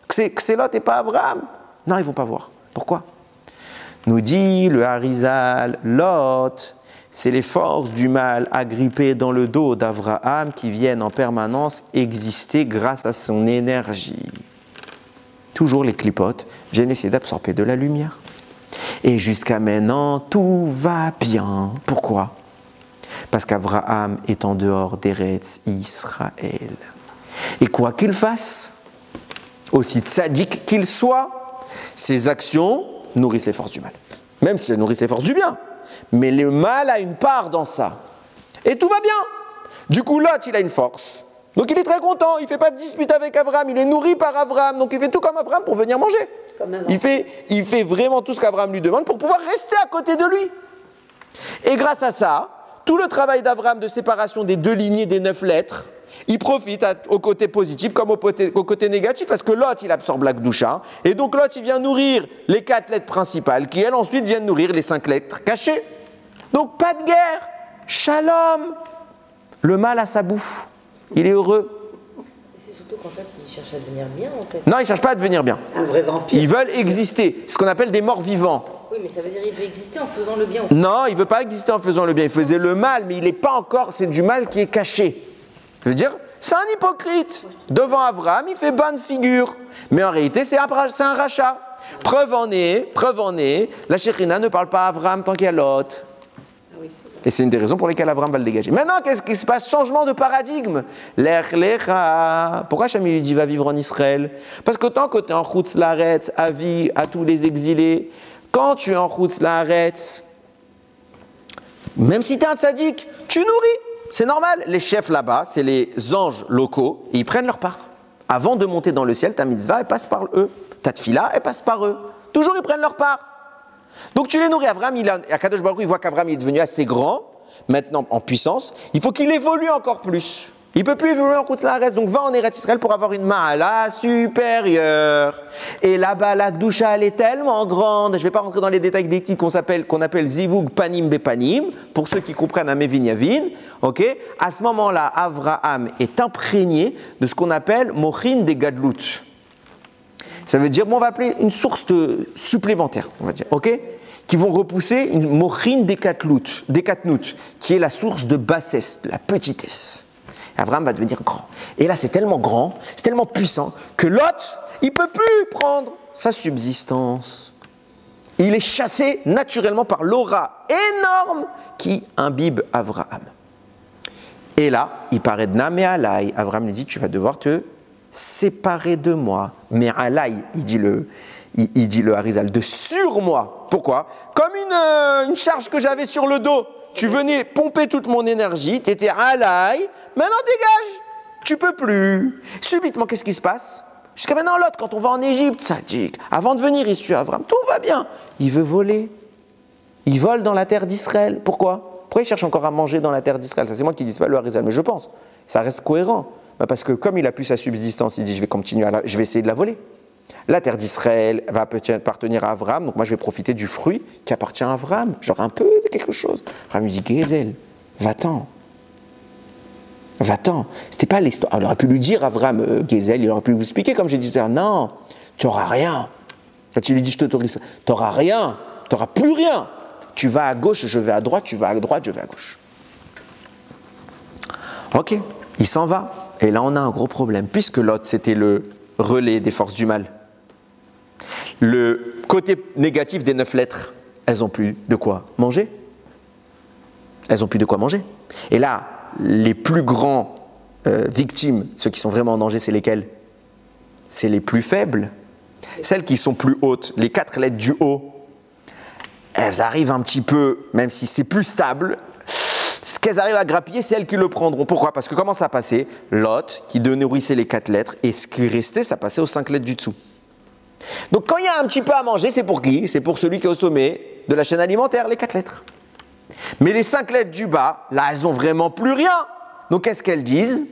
que c'est Lot et pas Avraham. Non, ils ne vont pas voir. Pourquoi? Nous dit le Harizal, Lot, c'est les forces du mal agrippées dans le dos d'Avraham qui viennent en permanence exister grâce à son énergie. Toujours les clipotes viennent essayer d'absorber de la lumière. Et jusqu'à maintenant, tout va bien. Pourquoi? Parce qu'Avraham est en dehors d'Eretz Israël. Et quoi qu'il fasse, aussi tzaddik qu'il soit, ses actions nourrissent les forces du mal. Même si elles nourrissent les forces du bien. Mais le mal a une part dans ça. Et tout va bien. Du coup, Lot, il a une force. Donc il est très content. Il ne fait pas de dispute avec Avraham. Il est nourri par Avraham. Donc il fait tout comme Avraham pour venir manger. Il fait vraiment tout ce qu'Avraham lui demande pour pouvoir rester à côté de lui. Et grâce à ça, tout le travail d'Avraham de séparation des 2 lignées des 9 lettres, il profite au côté positif comme au côté négatif, parce que Lot, il absorbe la Gdusha, et donc Lot, il vient nourrir les 4 lettres principales, qui elles ensuite viennent nourrir les 5 lettres cachées. Donc pas de guerre, shalom. Le mal a sa bouffe, il est heureux. C'est surtout qu'en fait, ils cherchent à devenir bien, en fait. Non, ils ne cherchent pas à devenir bien. Un vrai vampire. Ils veulent exister, ce qu'on appelle des morts vivants. Oui, mais ça veut dire qu'il veut exister en faisant le bien. Non, il ne veut pas exister en faisant le bien. Il faisait le mal, mais il n'est pas encore. C'est du mal qui est caché. Je veux dire, c'est un hypocrite. Devant Abraham, il fait bonne figure. Mais en réalité, c'est un rachat. Preuve en est, la Shekhinah ne parle pas à Abraham tant qu'il y a Lot. Et c'est une des raisons pour lesquelles Abraham va le dégager. Maintenant, qu'est-ce qui se passe? Changement de paradigme. Lech lecha. Pourquoi Hachem lui dit va vivre en Israël? Parce que tant que tu es en Chutz Laaretz, avis à tous les exilés, quand tu es en Chutz Laaretz, même si tu es un tzaddik, tu nourris. C'est normal. Les chefs là-bas, c'est les anges locaux, et ils prennent leur part. Avant de monter dans le ciel, ta mitzvah, elle passe par eux. Ta tfila, elle passe par eux. Toujours, ils prennent leur part. Donc tu les nourris. Abraham, Akadosh Baruch Hu, il voit qu'Abraham est devenu assez grand, maintenant en puissance. Il faut qu'il évolue encore plus. Il ne peut plus évoluer en Chutz Laaretz, donc va en Eretz Israël pour avoir une ma'ala supérieure. Et là-bas, la Gdusha, elle est tellement grande. Je ne vais pas rentrer dans les détails d'éthique qu'on appelle Zivug Panim Bepanim, pour ceux qui comprennent à Mevin Yavin. Okay? À ce moment-là, Abraham est imprégné de ce qu'on appelle Mochin de Gadlut. Ça veut dire, bon, on va appeler une source supplémentaire, on va dire, ok, qui vont repousser une Mochin des Katnout, qui est la source de bassesse, de la petitesse. Abraham va devenir grand. Et là, c'est tellement grand, c'est tellement puissant, que Lot, il ne peut plus prendre sa subsistance. Il est chassé naturellement par l'aura énorme qui imbibe Abraham. Et là, il paraît de Namé Alay. Abraham lui dit, tu vas devoir te séparer de moi. Mais Alay, il dit le Harizal, de sur moi. Pourquoi? Comme une charge que j'avais sur le dos. Tu venais pomper toute mon énergie, tu étais Alay, maintenant dégage, tu peux plus. Subitement, qu'est-ce qui se passe? Jusqu'à maintenant, l'autre, quand on va en Égypte, ça dit, avant de venir ici à Abraham, tout va bien. Il veut voler. Il vole dans la terre d'Israël. Pourquoi? Pourquoi il cherche encore à manger dans la terre d'Israël? Ça, c'est moi qui dis pas le Harizal, mais je pense. Ça reste cohérent. Parce que comme il a plus sa subsistance, il dit, je vais continuer, je vais essayer de la voler. La terre d'Israël va appartenir à Abraham, donc moi je vais profiter du fruit qui appartient à Abraham, genre un peu de quelque chose. Abraham lui dit, Gézel, va-t'en. Va-t'en. C'était pas l'histoire. Il aurait pu lui dire, Abraham, Gézel, il aurait pu vous expliquer, comme j'ai dit tout à l'heure, non, tu n'auras rien. Quand il lui dit, je t'autorise, tu n'auras rien, tu n'auras plus rien. Tu vas à gauche, je vais à droite, tu vas à droite, je vais à gauche. Ok, il s'en va. Et là, on a un gros problème, puisque Lot, c'était le relais des forces du mal. Le côté négatif des 9 lettres, elles n'ont plus de quoi manger. Elles n'ont plus de quoi manger. Et là, les plus grands victimes, ceux qui sont vraiment en danger, c'est lesquels? C'est les plus faibles. Celles qui sont plus hautes, les 4 lettres du haut, elles arrivent un petit peu, même si c'est plus stable, ce qu'elles arrivent à grappiller, c'est elles qui le prendront. Pourquoi? Parce que comment ça passait? Lot, qui nourrissait les 4 lettres, et ce qui restait, ça passait aux 5 lettres du dessous. Donc quand il y a un petit peu à manger, c'est pour qui? C'est pour celui qui est au sommet de la chaîne alimentaire, les 4 lettres. Mais les 5 lettres du bas, là, elles n'ont vraiment plus rien. Donc qu'est-ce qu'elles disent?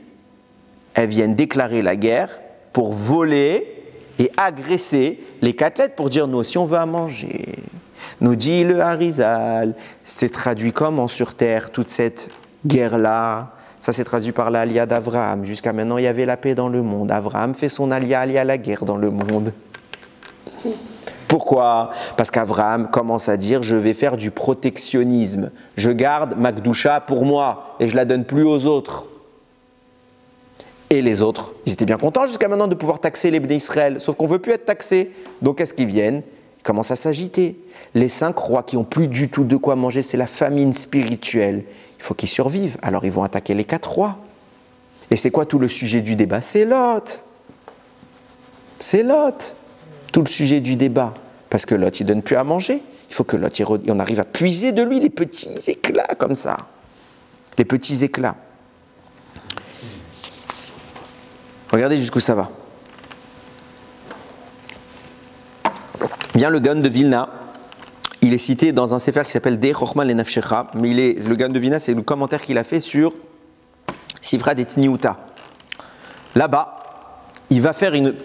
Elles viennent déclarer la guerre pour voler et agresser les 4 lettres pour dire, nous aussi on veut à manger. Nous dit le Harizal, c'est traduit comment sur terre, toute cette guerre-là? Ça s'est traduit par l'Alia d'Avraham. Jusqu'à maintenant, il y avait la paix dans le monde. Avraham fait son Alia, il y a la guerre dans le monde. Pourquoi? Parce qu'Avraham commence à dire, je vais faire du protectionnisme. Je garde ma Gdusha pour moi et je la donne plus aux autres. Et les autres, ils étaient bien contents jusqu'à maintenant de pouvoir taxer les Bnei Israël. Sauf qu'on ne veut plus être taxés. Donc qu'est-ce qu'ils viennent? Ils commencent à s'agiter. Les 5 rois qui n'ont plus du tout de quoi manger, c'est la famine spirituelle. Il faut qu'ils survivent. Alors ils vont attaquer les 4 rois. Et c'est quoi tout le sujet du débat? C'est Lot. C'est Lot. Tout le sujet du débat. Parce que Lot, il ne donne plus à manger. Il faut que Lot, on arrive à puiser de lui les petits éclats comme ça. Les petits éclats. Regardez jusqu'où ça va. Bien, le Gaon de Vilna, il est cité dans un sefer qui s'appelle De Chochma Lenafshecha, mais le Gaon de Vilna, c'est le commentaire qu'il a fait sur Sifra des Tzniuta. Là-bas, il va faire une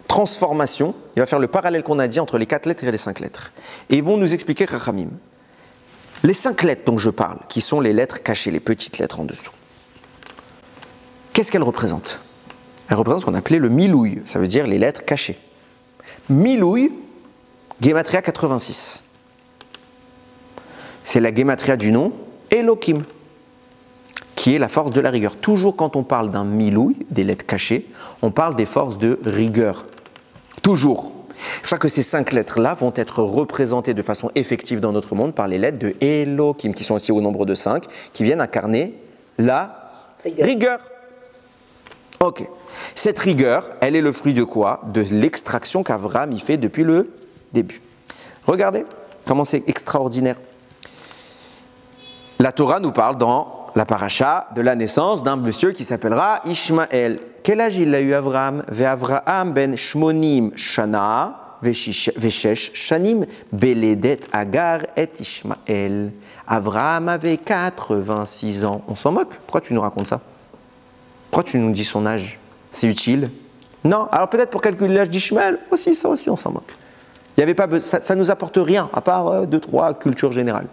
transformation, il va faire le parallèle qu'on a dit entre les 4 lettres et les 5 lettres. Et ils vont nous expliquer Chachamim. Les 5 lettres dont je parle, qui sont les lettres cachées, les petites lettres en dessous, qu'est-ce qu'elles représentent? Elle représente ce qu'on appelait le milouï, ça veut dire les lettres cachées. Milouï, Gematria 86. C'est la Gematria du nom Elohim, qui est la force de la rigueur. Toujours quand on parle d'un milouï, des lettres cachées, on parle des forces de rigueur. Toujours. C'est pour ça que ces 5 lettres-là vont être représentées de façon effective dans notre monde par les lettres de Elohim, qui sont aussi au nombre de 5, qui viennent incarner la rigueur. Ok. Cette rigueur, elle est le fruit de quoi? De l'extraction qu'Avraham y fait depuis le début. Regardez comment c'est extraordinaire. La Torah nous parle dans la paracha de la naissance d'un monsieur qui s'appellera Ishmaël. Quel âge il a eu Avraham? Ve'Avraham ben Shmonim Shana ve'Shesh Shanim Beledet Agar et Ishmaël. Avraham avait 86 ans. On s'en moque? Pourquoi tu nous racontes ça? Pourquoi tu nous dis son âge? C'est utile? Non. Alors peut-être pour calculer l'âge d'Ishmaël, aussi, ça aussi on s'en moque. Il y avait pas, ça nous apporte rien, à part 2-3 cultures générales.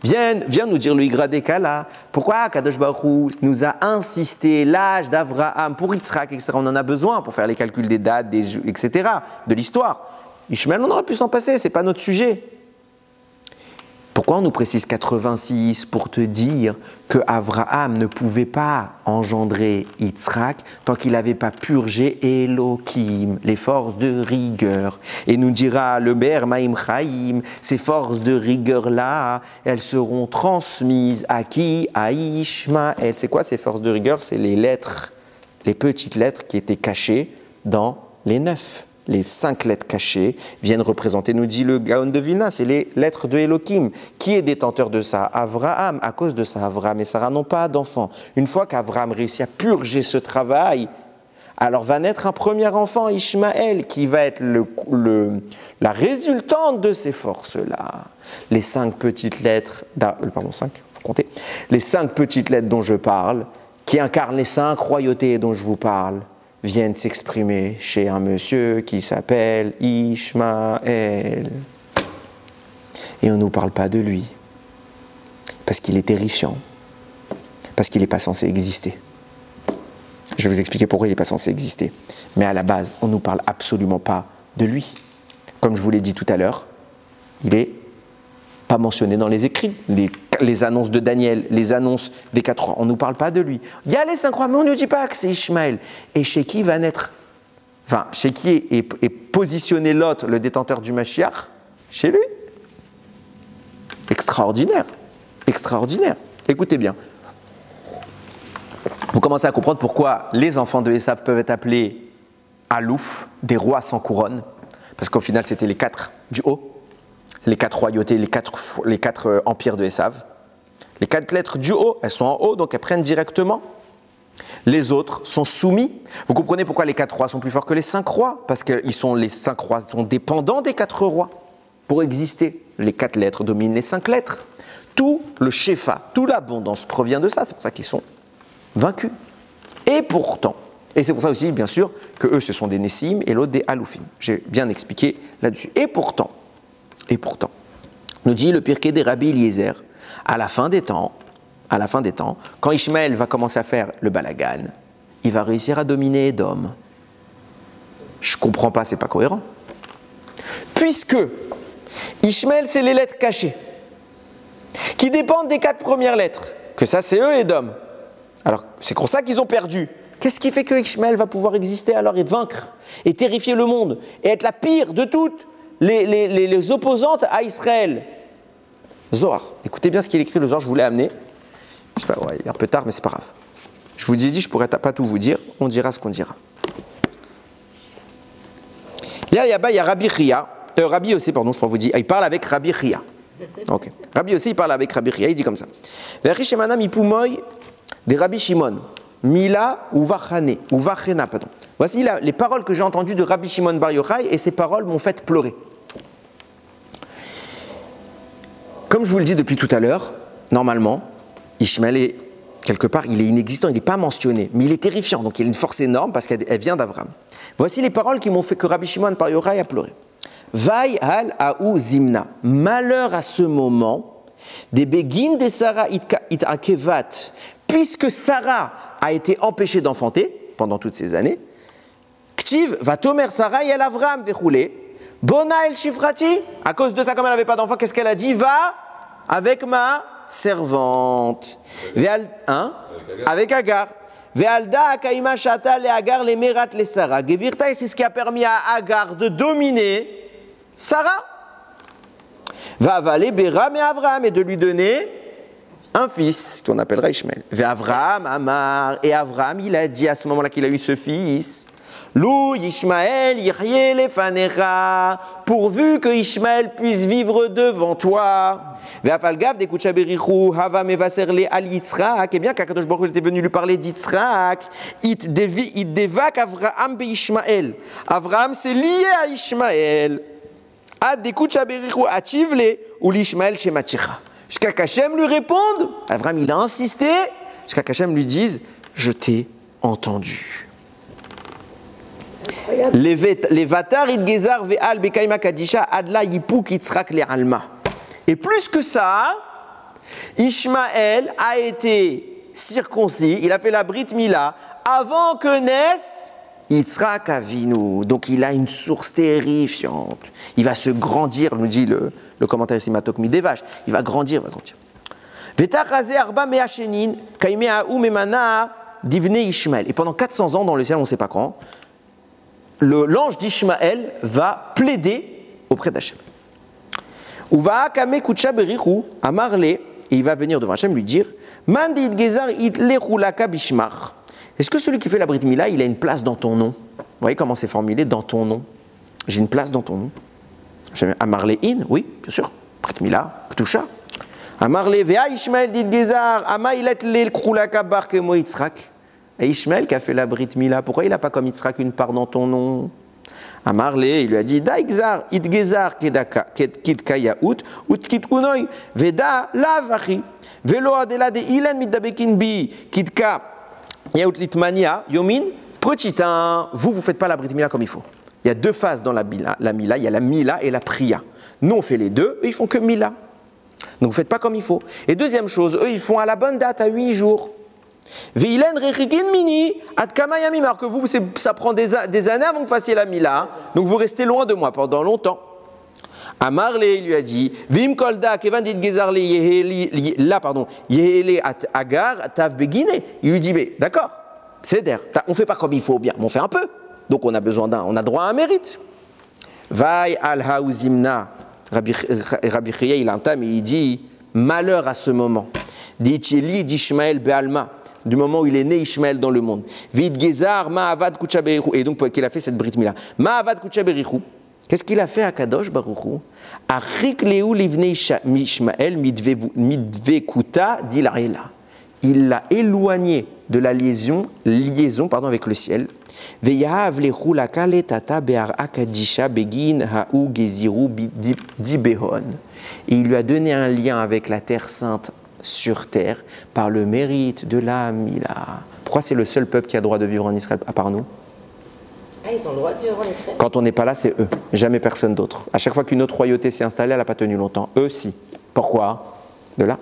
Viens nous dire le Igradé Kala. Pourquoi Kadosh Baruch Hu nous a insisté l'âge d'Avraham pour Yitzhak, etc. On en a besoin pour faire les calculs des dates, etc., de l'histoire. Ishmaël, on aurait pu s'en passer, c'est pas notre sujet. Pourquoi on nous précise 86 pour te dire que Avraham ne pouvait pas engendrer Yitzhak tant qu'il n'avait pas purgé Elohim, les forces de rigueur. Et nous dira le Ber Maim Chaim, ces forces de rigueur-là, elles seront transmises à qui? À Ishmaël. C'est quoi ces forces de rigueur? C'est les lettres, les petites lettres qui étaient cachées dans les 9. Les 5 lettres cachées viennent représenter, nous dit le Gaon de Vilna, c'est les lettres de Elohim. Qui est détenteur de ça? Avraham. À cause de ça, Avraham et Sarah n'ont pas d'enfant. Une fois qu'Avraham réussit à purger ce travail, alors va naître un premier enfant, Ishmaël, qui va être la résultante de ces forces-là. Les 5 petites lettres, pardon 5, il faut compter, les 5 petites lettres dont je parle, qui incarnent les 5 royautés dont je vous parle, viennent s'exprimer chez un monsieur qui s'appelle Ishmaël. Et on ne nous parle pas de lui, parce qu'il est terrifiant, parce qu'il n'est pas censé exister. Je vais vous expliquer pourquoi il n'est pas censé exister. Mais à la base, on ne nous parle absolument pas de lui. Comme je vous l'ai dit tout à l'heure, il n'est pas mentionné dans les écrits. Les annonces de Daniel, les annonces des 4 rois, on ne nous parle pas de lui. Il y a les 5 rois, mais on ne dit pas que c'est Ishmaël. Et chez qui va naître, enfin, chez qui est positionné Lot, le détenteur du Mashiach? Chez lui. Extraordinaire. Extraordinaire. Écoutez bien. Vous commencez à comprendre pourquoi les enfants de Esav peuvent être appelés Alouf, des rois sans couronne, parce qu'au final, c'était les 4 du haut. Les 4 royautés, les 4 empires de Esav. Les 4 lettres du haut, elles sont en haut, donc elles prennent directement. Les autres sont soumis. Vous comprenez pourquoi les 4 rois sont plus forts que les 5 rois? Parce que les 5 rois sont dépendants des 4 rois pour exister. Les 4 lettres dominent les 5 lettres. Tout le shefa, toute l'abondance provient de ça. C'est pour ça qu'ils sont vaincus. Et pourtant, et c'est pour ça aussi, bien sûr, que eux, ce sont des Nessim et l'autre des Aloufim. J'ai bien expliqué là-dessus. Et pourtant, nous dit le Pirkei des Rabbi Eliezer, à la fin des temps, quand Ishmaël va commencer à faire le balagan, il va réussir à dominer Édom. Je ne comprends pas, c'est pas cohérent. Puisque Ishmaël, c'est les lettres cachées, qui dépendent des 4 premières lettres, que ça c'est eux Édom. Alors c'est pour ça qu'ils ont perdu. Qu'est-ce qui fait que Ishmaël va pouvoir exister alors et vaincre, et terrifier le monde, et être la pire de toutes les opposantes à Israël? Zohar. Écoutez bien ce qu'il écrit le Zohar, je vous l'ai amené. Je sais pas, ouais, il est un peu tard, mais c'est pas grave. Je vous ai dit, je pourrais pas tout vous dire, on dira ce qu'on dira. Là, il y a Rabbi Chia, Rabbi aussi, pardon, je pourrais vous dire, il parle avec Rabbi Chia. Ok. Rabbi aussi, il parle avec Rabbi Chia, il dit comme ça. Ve'rishemanam ipumoy de Rabbi Shimon, Mila ou Vachena, pardon. Voici les paroles que j'ai entendues de Rabbi Shimon Bar Yochai, et ces paroles m'ont fait pleurer. Comme je vous le dis depuis tout à l'heure, normalement, Ishmaël est quelque part, il est inexistant, il n'est pas mentionné, mais il est terrifiant, donc il a une force énorme parce qu'elle vient d'Avraham. Voici les paroles qui m'ont fait que Rabbi Shimon Bar Yochai a pleuré. Vai al aou zimna, malheur à ce moment, des begin de Sarah it akevat, puisque Sarah a été empêchée d'enfanter pendant toutes ces années, Ktiv, va tomer Sarai el Avram vechoulé. Bona el Shifrati. À cause de ça, comme elle n'avait pas d'enfant, qu'est-ce qu'elle a dit? Va avec ma servante. Avec Agar. Ve'alda akaima shata le Agar le merat le Sarah. Gevirta, c'est ce qui a permis à Agar de dominer Sarah. Va avaler Béram et Avram et de lui donner un fils qu'on appellera Ishmael. Ve'Avram Amar. Et Avram, il a dit à ce moment-là qu'il a eu ce fils. Lou Ishmael yirye lefanecha, pourvu que Ishmael puisse vivre devant toi. Ve'afalgav de kuchaberichu hava mevaserle al Yitzhak, et bien qu'Akadosh Baruch Hu était venu lui parler d'Yitzhak, it devak Avraham be Ishmael. Avraham s'est lié à Ishmael. Ad de kuchaberichu ativle ou l'Ishmael shematicha. Jusqu'à qu'Hachem lui réponde, Avraham il a insisté, jusqu'à qu'Hachem lui dise, je t'ai entendu. Les vatar idgezar ve'al bekaima kadisha adla yipuk Yitzhak le alma. Et plus que ça, Ishmael a été circoncis, il a fait la Brit Mila avant que naisse Yitzhak Avinu. Donc il a une source terrifiante. Il va se grandir, nous dit le commentaire ici Matok Midevash. Il va grandir, Vetachaze arba me'ashenin kaimea ou memana divne Ishmael. Et pendant 400 ans dans le ciel, on ne sait pas quand, l'ange d'Ishmaël va plaider auprès d'Hachem. Uva kame kucha berichu amarle, et il va venir devant Hachem lui dire Mandi idgezar itlechu laka bishmar. Est-ce que celui qui fait la Brit Mila, il a une place dans ton nom? Vous voyez comment c'est formulé, dans ton nom? J'ai une place dans ton nom. Amarle in, oui, bien sûr. Brit Mila, Ktusha. Amarle vea Ishmael d'idgezar ama ilet lechu laka bar kemo Yitzhak. Et Ishmael qui a fait la Brit Mila, pourquoi il n'a pas comme Yitzhak une part dans ton nom? Amarlé, il lui a dit Daigzar, Idgezar, Kidka Yaout, Utkitkunoy, Veda, Lavachi, Velo Adela de Ilan Midabekin Bi, Kidka Yaout Litmania, Yomin, Prochitin, vous ne faites pas la Brit Mila comme il faut. Il y a deux phases dans la Mila, il y a la Mila et la Priya. Nous on fait les deux, eux ils font que Mila. Donc vous ne faites pas comme il faut. Et deuxième chose, eux ils font à la bonne date, à 8 jours. Veilen rechikin mini ad kamayamim, alors que vous, ça prend des années avant que vous fassiez la Mila, donc vous restez loin de moi pendant longtemps. Amarle, il lui a dit, Vim kolda kevan dit gezarle yehele at agar tav begine. Il lui dit, mais d'accord, c'est d'air, on fait pas comme il faut bien, mais on fait un peu. Donc on a besoin on a droit à un mérite. Vai al haouzimna, Rabbi Chia il entame et il dit, malheur à ce moment. Dit-il d'Ishmael be'alma. Du moment où il est né Ishmael dans le monde. Vid Gezar, Ma'avad Kuchaberichu. Et donc, qu'il a fait cette Brit Mila. Ma'avad Kuchaberichu. Qu'est-ce qu'il a fait à Kadosh Baruchu? Achik Leu Livne Ishmael Midvekuta Dilaela. Il l'a éloigné de la liaison avec le ciel. Veyahav Lechu Lakale Tata Be'ar Akadisha Begin Ha'u Geziru Dibehon. Et il lui a donné un lien avec la terre sainte sur terre par le mérite de la Mila. Pourquoi c'est le seul peuple qui a le droit de vivre en Israël à part nous? Ah, ils ont le droit de vivre en Israël? Quand on n'est pas là, c'est eux, jamais personne d'autre. À chaque fois qu'une autre royauté s'est installée, elle n'a pas tenu longtemps. Eux, si. Pourquoi? De là.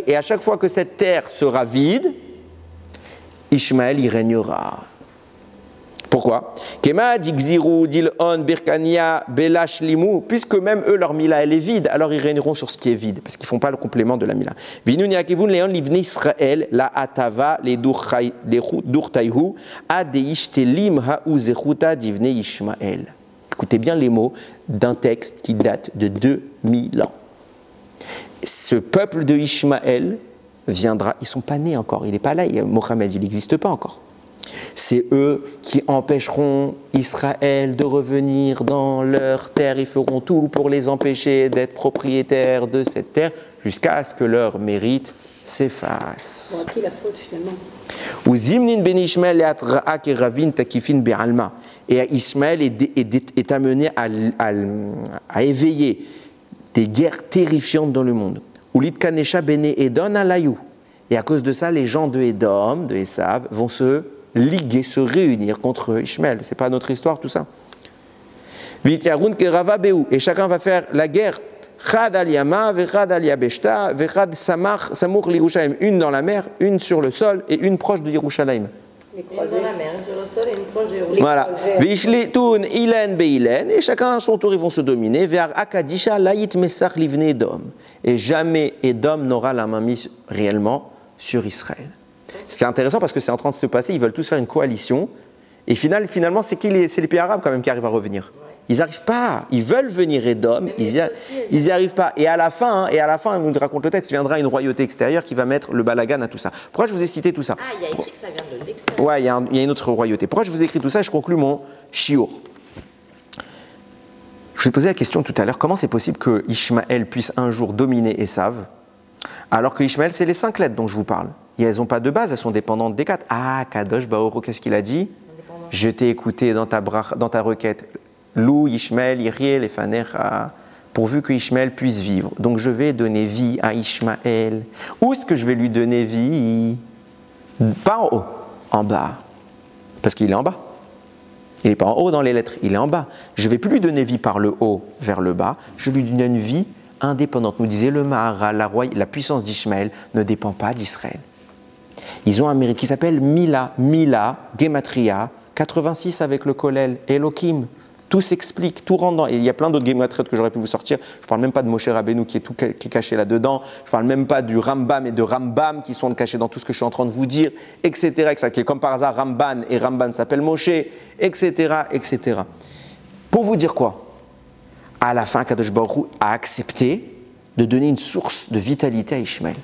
Et à chaque fois que cette terre sera vide, Ishmaël y régnera. Pourquoi? Puisque même eux, leur Mila, elle est vide, alors ils régneront sur ce qui est vide, parce qu'ils ne font pas le complément de la Mila. Écoutez bien les mots d'un texte qui date de 2000 ans. Ce peuple de Ishmaël viendra, ils ne sont pas nés encore, il n'est pas là, Mohammed, il n'existe pas encore. C'est eux qui empêcheront Israël de revenir dans leur terre. Ils feront tout pour les empêcher d'être propriétaires de cette terre jusqu'à ce que leur mérite s'efface. Bon, à qui la faute finalement? Et Ismaël est amené à éveiller des guerres terrifiantes dans le monde. Et à cause de ça, les gens de Édom, de Esav, vont se liguer, se réunir contre Ishmaël. C'est pas notre histoire tout ça. Et chacun va faire la guerre. Chad al Yama, Vechad al Yabeshta, Vechad Samour l'Yerushalayim. Une dans la mer, une sur le sol et une proche de Yerushalayim. Une dans la mer, une sur le sol et une proche de Yerushalayim. Voilà. Vishletun ilen beilen. Et chacun à son tour, ils vont se dominer. Vers Akadisha laït mesach livne Edom. Et jamais Edom n'aura la main mise réellement sur Israël. Ce qui est intéressant parce que c'est en train de se passer, ils veulent tous faire une coalition. Et finalement, c'est les pays arabes quand même qui arrivent à revenir. Ils n'arrivent pas. Ils veulent venir Edom, ils n'y arrivent pas. Et à la fin, nous le raconte le texte, viendra une royauté extérieure qui va mettre le balagan à tout ça. Pourquoi je vous ai cité tout ça? Ah, il y a écrit que ça vient de l'extérieur. Ouais, il y a une autre royauté. Pourquoi je vous ai écrit tout ça? Je conclue mon shiur. Je vous ai posé la question tout à l'heure, comment c'est possible que Ishmaël puisse un jour dominer Esav, alors que Ishmaël, c'est les 5 lettres dont je vous parle. Et elles n'ont pas de base, elles sont dépendantes des 4. Ah, Kadosh Baruch, qu'est-ce qu'il a dit? Je t'ai écouté dans ta requête. Lou, Ishmael, Iriel et Fanecha, pourvu que Ishmaël puisse vivre. Donc je vais donner vie à Ishmaël. Où est-ce que je vais lui donner vie? Pas en haut, en bas. Parce qu'il est en bas. Il n'est pas en haut dans les lettres, il est en bas. Je ne vais plus lui donner vie par le haut vers le bas, je lui donne une vie indépendante. Nous disait le Maharal, la puissance d'Ishmaël ne dépend pas d'Israël. Ils ont un mérite qui s'appelle Mila, Gematria, 86 avec le Kollel, Elohim. Tout s'explique, tout rentre dans... Et il y a plein d'autres Gematria que j'aurais pu vous sortir. Je ne parle même pas de Moshe Rabbeinu qui est caché là-dedans. Je ne parle même pas du Rambam et de Rambam qui sont cachés dans tout ce que je suis en train de vous dire, etc. etc. Comme par hasard, Ramban et Ramban s'appellent Moshe, etc., etc. Pour vous dire quoi? À la fin, Kadosh Baruch Hu a accepté de donner une source de vitalité à Ishmaël.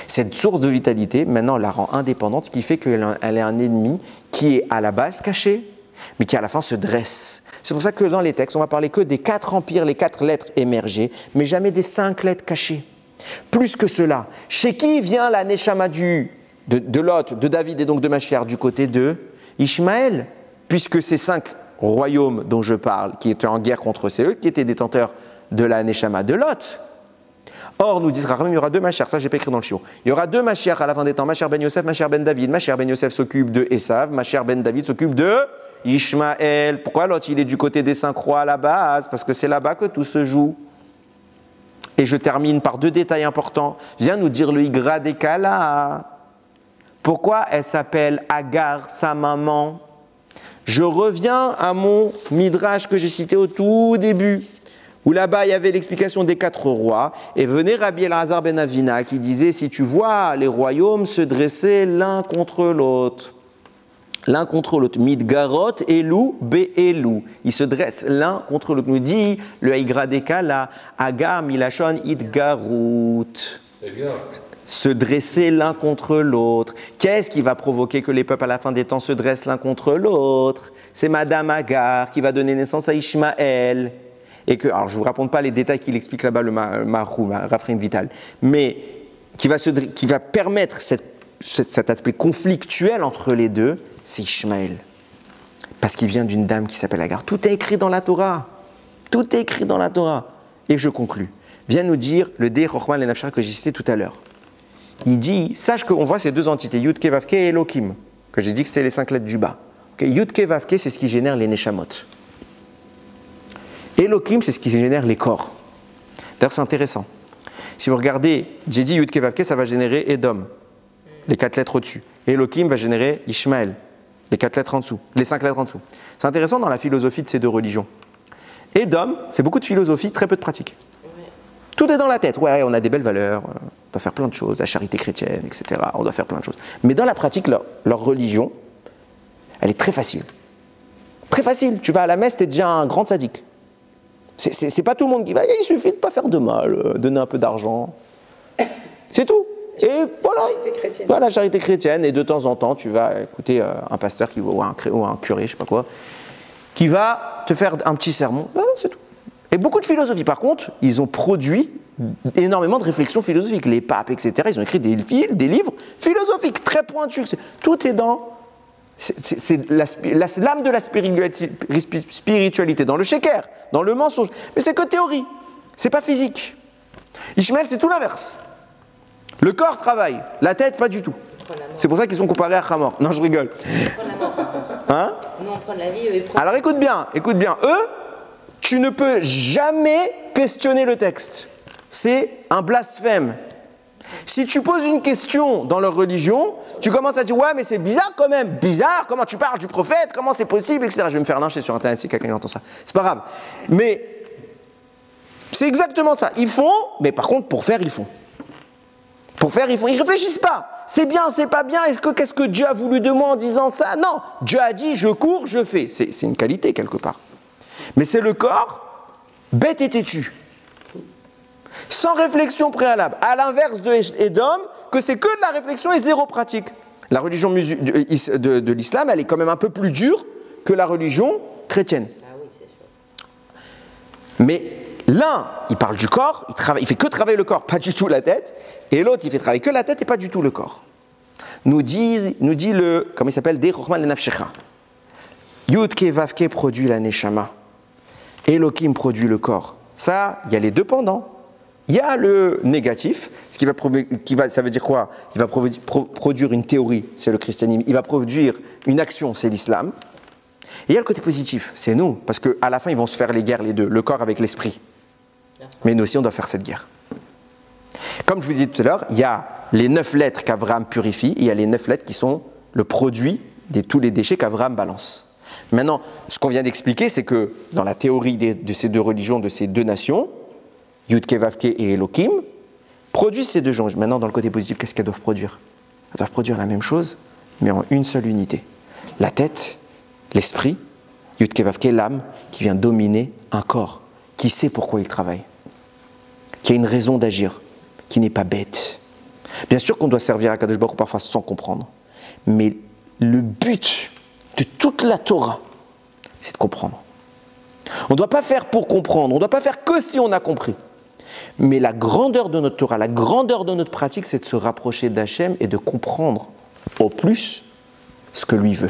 Cette source de vitalité, maintenant, la rend indépendante, ce qui fait qu'elle est un ennemi qui est à la base caché, mais qui à la fin se dresse. C'est pour ça que dans les textes, on va parler que des 4 empires, les 4 lettres émergées, mais jamais des 5 lettres cachées. Plus que cela, chez qui vient la Neshama de Lot, de David et donc de Mashiach du côté de Ishmaël, puisque ces 5 royaumes dont je parle, qui étaient en guerre contre eux, qui étaient détenteurs de la Neshama de Lot. Or, nous dit Rachamim, il y aura 2 Mashiach, ça j'ai pas écrit dans le shiur. Il y aura 2 Mashiach à la fin des temps, Mashiach ben Yosef, Mashiach ben David. Mashiach ben Yosef s'occupe de Esav, Mashiach ben David s'occupe de Ishmaël. Pourquoi l'autre il est du côté des 5 rois à la base? Parce que c'est là-bas que tout se joue. Et je termine par 2 détails importants. Viens nous dire le Igra des Kala. Pourquoi elle s'appelle Agar, sa maman? Je reviens à mon midrash que j'ai cité au tout début, où là-bas il y avait l'explication des 4 rois, et venait Rabbi Elazar ben Avina qui disait, si tu vois les royaumes se dresser l'un contre l'autre, Midgarot, Elou, Be'elou, ils se dressent l'un contre l'autre. Nous dit le Haïgra Dekala, Agar Milachon Idgarut. Se dresser l'un contre l'autre. Qu'est-ce qui va provoquer que les peuples à la fin des temps se dressent l'un contre l'autre? C'est Madame Agar qui va donner naissance à Ishmaël. Et que, alors je ne vous raconte pas les détails qu'il explique là-bas, le Marou, Raphaël Vital, mais qui va permettre cet aspect conflictuel entre les deux, c'est Ishmaël. Parce qu'il vient d'une dame qui s'appelle Agar. Tout est écrit dans la Torah. Tout est écrit dans la Torah. Et je conclus. Viens nous dire le Dei Chochma et Nafshah que j'ai cité tout à l'heure. Il dit, sache qu'on voit ces 2 entités, Yud Ke Vav Ke et Elohim, que j'ai dit que c'était les 5 lettres du bas. Okay, Yud Ke Vav Ke, c'est ce qui génère les Neshamot. Elohim, c'est ce qui génère les corps. D'ailleurs, c'est intéressant. Si vous regardez, j'ai dit Yud Ke Vav Ke, ça va générer Edom, les 4 lettres au-dessus. Elohim va générer Ishmaël, les 4 lettres en dessous, les 5 lettres en dessous. C'est intéressant dans la philosophie de ces 2 religions. Edom, c'est beaucoup de philosophie, très peu de pratique. Tout est dans la tête. Ouais, on a des belles valeurs, on doit faire plein de choses, la charité chrétienne, etc. On doit faire plein de choses. Mais dans la pratique, leur religion, elle est très facile. Très facile. Tu vas à la messe, tu es déjà un grand sadique. C'est pas tout le monde qui va. Il suffit de ne pas faire de mal, donner un peu d'argent. C'est tout. Et voilà, la charité chrétienne. Et de temps en temps, tu vas écouter un pasteur ou un curé, je sais pas quoi, qui va te faire un petit sermon. Voilà, c'est tout. Et beaucoup de philosophie, par contre, ils ont produit énormément de réflexions philosophiques. Les papes, etc., ils ont écrit des livres philosophiques très pointus. Tout est dans... C'est l'âme de la spiritualité, dans le sheker, dans le mensonge. Mais c'est que théorie, c'est pas physique. Ishmaël, c'est tout l'inverse. Le corps travaille, la tête, pas du tout. C'est pour ça qu'ils sont comparés à Hamor. Non, je rigole. Ils prennent la mort, par contre. Hein? Nous, on prend la vie, eux, ils prennent... Alors écoute bien. Eux, tu ne peux jamais questionner le texte. c'est un blasphème. Si tu poses une question dans leur religion, tu commences à dire ouais mais c'est bizarre quand même, bizarre, comment tu parles du prophète, comment c'est possible, etc. Je vais me faire lyncher sur internet si quelqu'un entend ça, c'est pas grave. Mais c'est exactement ça, ils font, mais par contre pour faire ils font. Pour faire ils font, ils réfléchissent pas. C'est bien, c'est pas bien, qu'est-ce que Dieu a voulu de moi en disant ça? Non, Dieu a dit je cours, je fais. C'est une qualité quelque part. Mais c'est le corps bête et têtu. Sans réflexion préalable, à l'inverse d'Édom, que c'est que de la réflexion et zéro pratique. La religion de l'islam, elle est quand même un peu plus dure que la religion chrétienne. Ah oui, c'est sûr. Mais l'un, il parle du corps, il fait que travailler le corps, pas du tout la tête, et l'autre, il fait travailler que la tête et pas du tout le corps. Nous dit le, comment il s'appelle, Dei Chokhmah Lenafshecha. Yudke Vavke produit la neshama. Elohim produit le corps. Ça, il y a les deux pendants. Il y a le négatif, ça veut dire quoi? Il va produire une théorie, c'est le christianisme. Il va produire une action, c'est l'islam. Et il y a le côté positif, c'est nous. Parce qu'à la fin, ils vont se faire les guerres, les deux, le corps avec l'esprit. Mais nous aussi, on doit faire cette guerre. Comme je vous disais tout à l'heure, il y a les 9 lettres qu'Abraham purifie, et il y a les 9 lettres qui sont le produit de tous les déchets qu'Abraham balance. Maintenant, ce qu'on vient d'expliquer, c'est que dans la théorie de ces deux religions, de ces deux nations, Yudke, Vavke et Elohim, produisent ces deux gens. Maintenant, dans le côté positif, qu'est-ce qu'elles doivent produire? Elles doivent produire la même chose, mais en une seule unité. La tête, l'esprit, Yudke, Vavke, l'âme, qui vient dominer un corps, qui sait pourquoi il travaille, qui a une raison d'agir, qui n'est pas bête. Bien sûr qu'on doit servir à Kadosh Baruch Hu parfois sans comprendre, mais le but de toute la Torah, c'est de comprendre. On ne doit pas faire pour comprendre, on ne doit pas faire que si on a compris. Mais la grandeur de notre Torah, la grandeur de notre pratique, c'est de se rapprocher d'Hachem et de comprendre au plus ce que lui veut.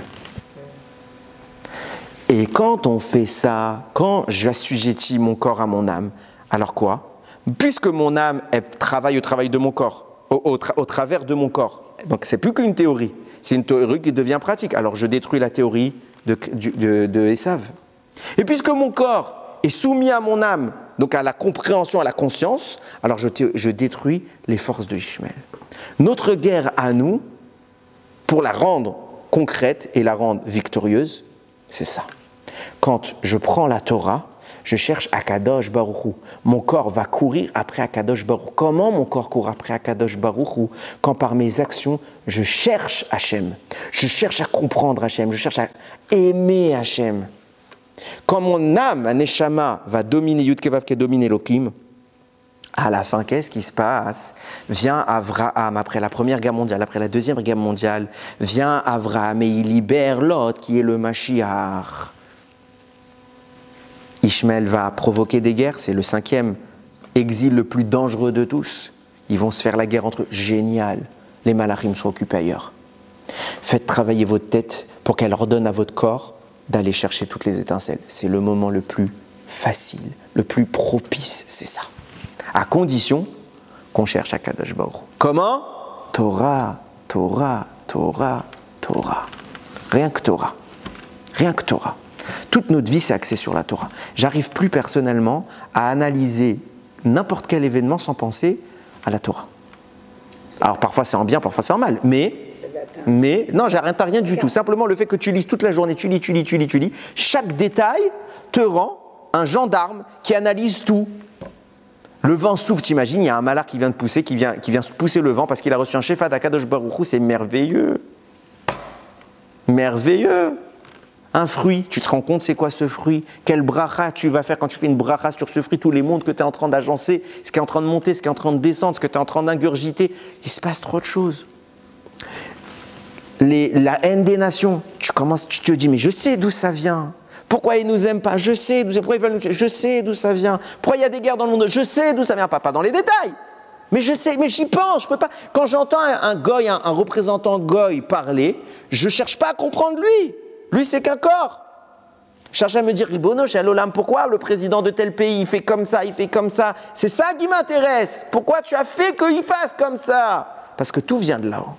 Et quand on fait ça, quand j'assujettis mon corps à mon âme, alors quoi? Puisque mon âme travaille au travail de mon corps, au travers de mon corps, donc c'est plus qu'une théorie, c'est une théorie qui devient pratique. Alors je détruis la théorie de Esav. Et puisque mon corps est soumis à mon âme, donc à la compréhension, à la conscience, alors je détruis les forces de Ishmaël. Notre guerre à nous, pour la rendre concrète et la rendre victorieuse, c'est ça. Quand je prends la Torah, je cherche Akadosh Baruch Hu. Mon corps va courir après Akadosh Baruch Hu. Comment mon corps court après Akadosh Baruch Hu? Quand par mes actions, je cherche Hachem. Je cherche à comprendre Hachem. Je cherche à aimer Hachem. Quand mon âme, un neshama, va dominer Yudke Vavke, dominer Elohim, à la fin, qu'est-ce qui se passe? Vient Avraham, après la Première Guerre mondiale, après la Deuxième Guerre mondiale, vient Avraham et il libère Lot, qui est le Mashiach. Ishmaël va provoquer des guerres, c'est le 5e exil le plus dangereux de tous. Ils vont se faire la guerre entre eux. Génial, les malachim sont occupés ailleurs. Faites travailler votre tête pour qu'elle ordonne à votre corps d'aller chercher toutes les étincelles. C'est le moment le plus facile, le plus propice, c'est ça. À condition qu'on cherche à Kadosh Baruch Hu. Comment? Torah, Torah, Torah, Torah. Rien que Torah. Rien que Torah. Toute notre vie, c'est axé sur la Torah. J'arrive plus personnellement à analyser n'importe quel événement sans penser à la Torah. Alors parfois c'est en bien, parfois c'est en mal, mais non, j'arrête à rien du tout. Simplement le fait que tu lises toute la journée, tu lis, chaque détail te rend un gendarme qui analyse tout. Le vent souffle, t'imagines, il y a un malheur qui vient de pousser, qui vient pousser le vent parce qu'il a reçu un shefad d'Akadosh Baruch Hu, c'est merveilleux. Merveilleux. Un fruit, tu te rends compte c'est quoi ce fruit? Quelle bracha tu vas faire quand tu fais une bracha sur ce fruit? Tous les mondes que tu es en train d'agencer, ce qui est en train de monter, ce qui est en train de descendre, ce que tu es en train d'ingurgiter, il se passe trop de choses. La haine des nations, tu te dis mais je sais d'où ça vient. Pourquoi ils nous aiment pas? Je sais d'où ça vient. Je sais d'où ça vient. Pourquoi il y a des guerres dans le monde? Je sais d'où ça vient. Pas dans les détails. Mais je sais, mais j'y pense, je peux pas. Quand j'entends un goy, un représentant goy parler, je cherche pas à comprendre lui. Lui, c'est qu'un corps. Je cherche à me dire, Ribono, Shalom, pourquoi le président de tel pays, il fait comme ça, il fait comme ça? C'est ça qui m'intéresse. Pourquoi tu as fait qu'il fasse comme ça? Parce que tout vient de là-haut.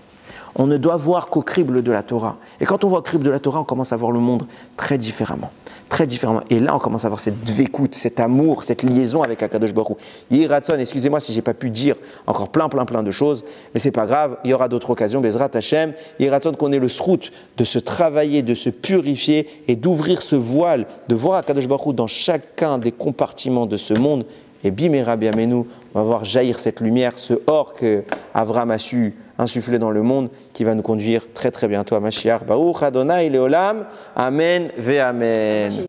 On ne doit voir qu'au crible de la Torah. Et quand on voit au crible de la Torah, on commence à voir le monde très différemment. très différemment. Et là, on commence à avoir cette dvékout, cet amour, cette liaison avec Akadosh Baruch Hu. Yiratson, excusez-moi si j'ai pas pu dire encore plein de choses, mais c'est pas grave, il y aura d'autres occasions. Bezrat Hashem, Yiratson qu'on ait le srout de se travailler, de se purifier et d'ouvrir ce voile, de voir Akadosh Baruch Hu dans chacun des compartiments de ce monde. Et bimera biamenu, on va voir jaillir cette lumière, ce or que Avram a su insuffler dans le monde, qui va nous conduire très bientôt à Mashiach. Baruch Adonai Leolam. Amen ve Amen.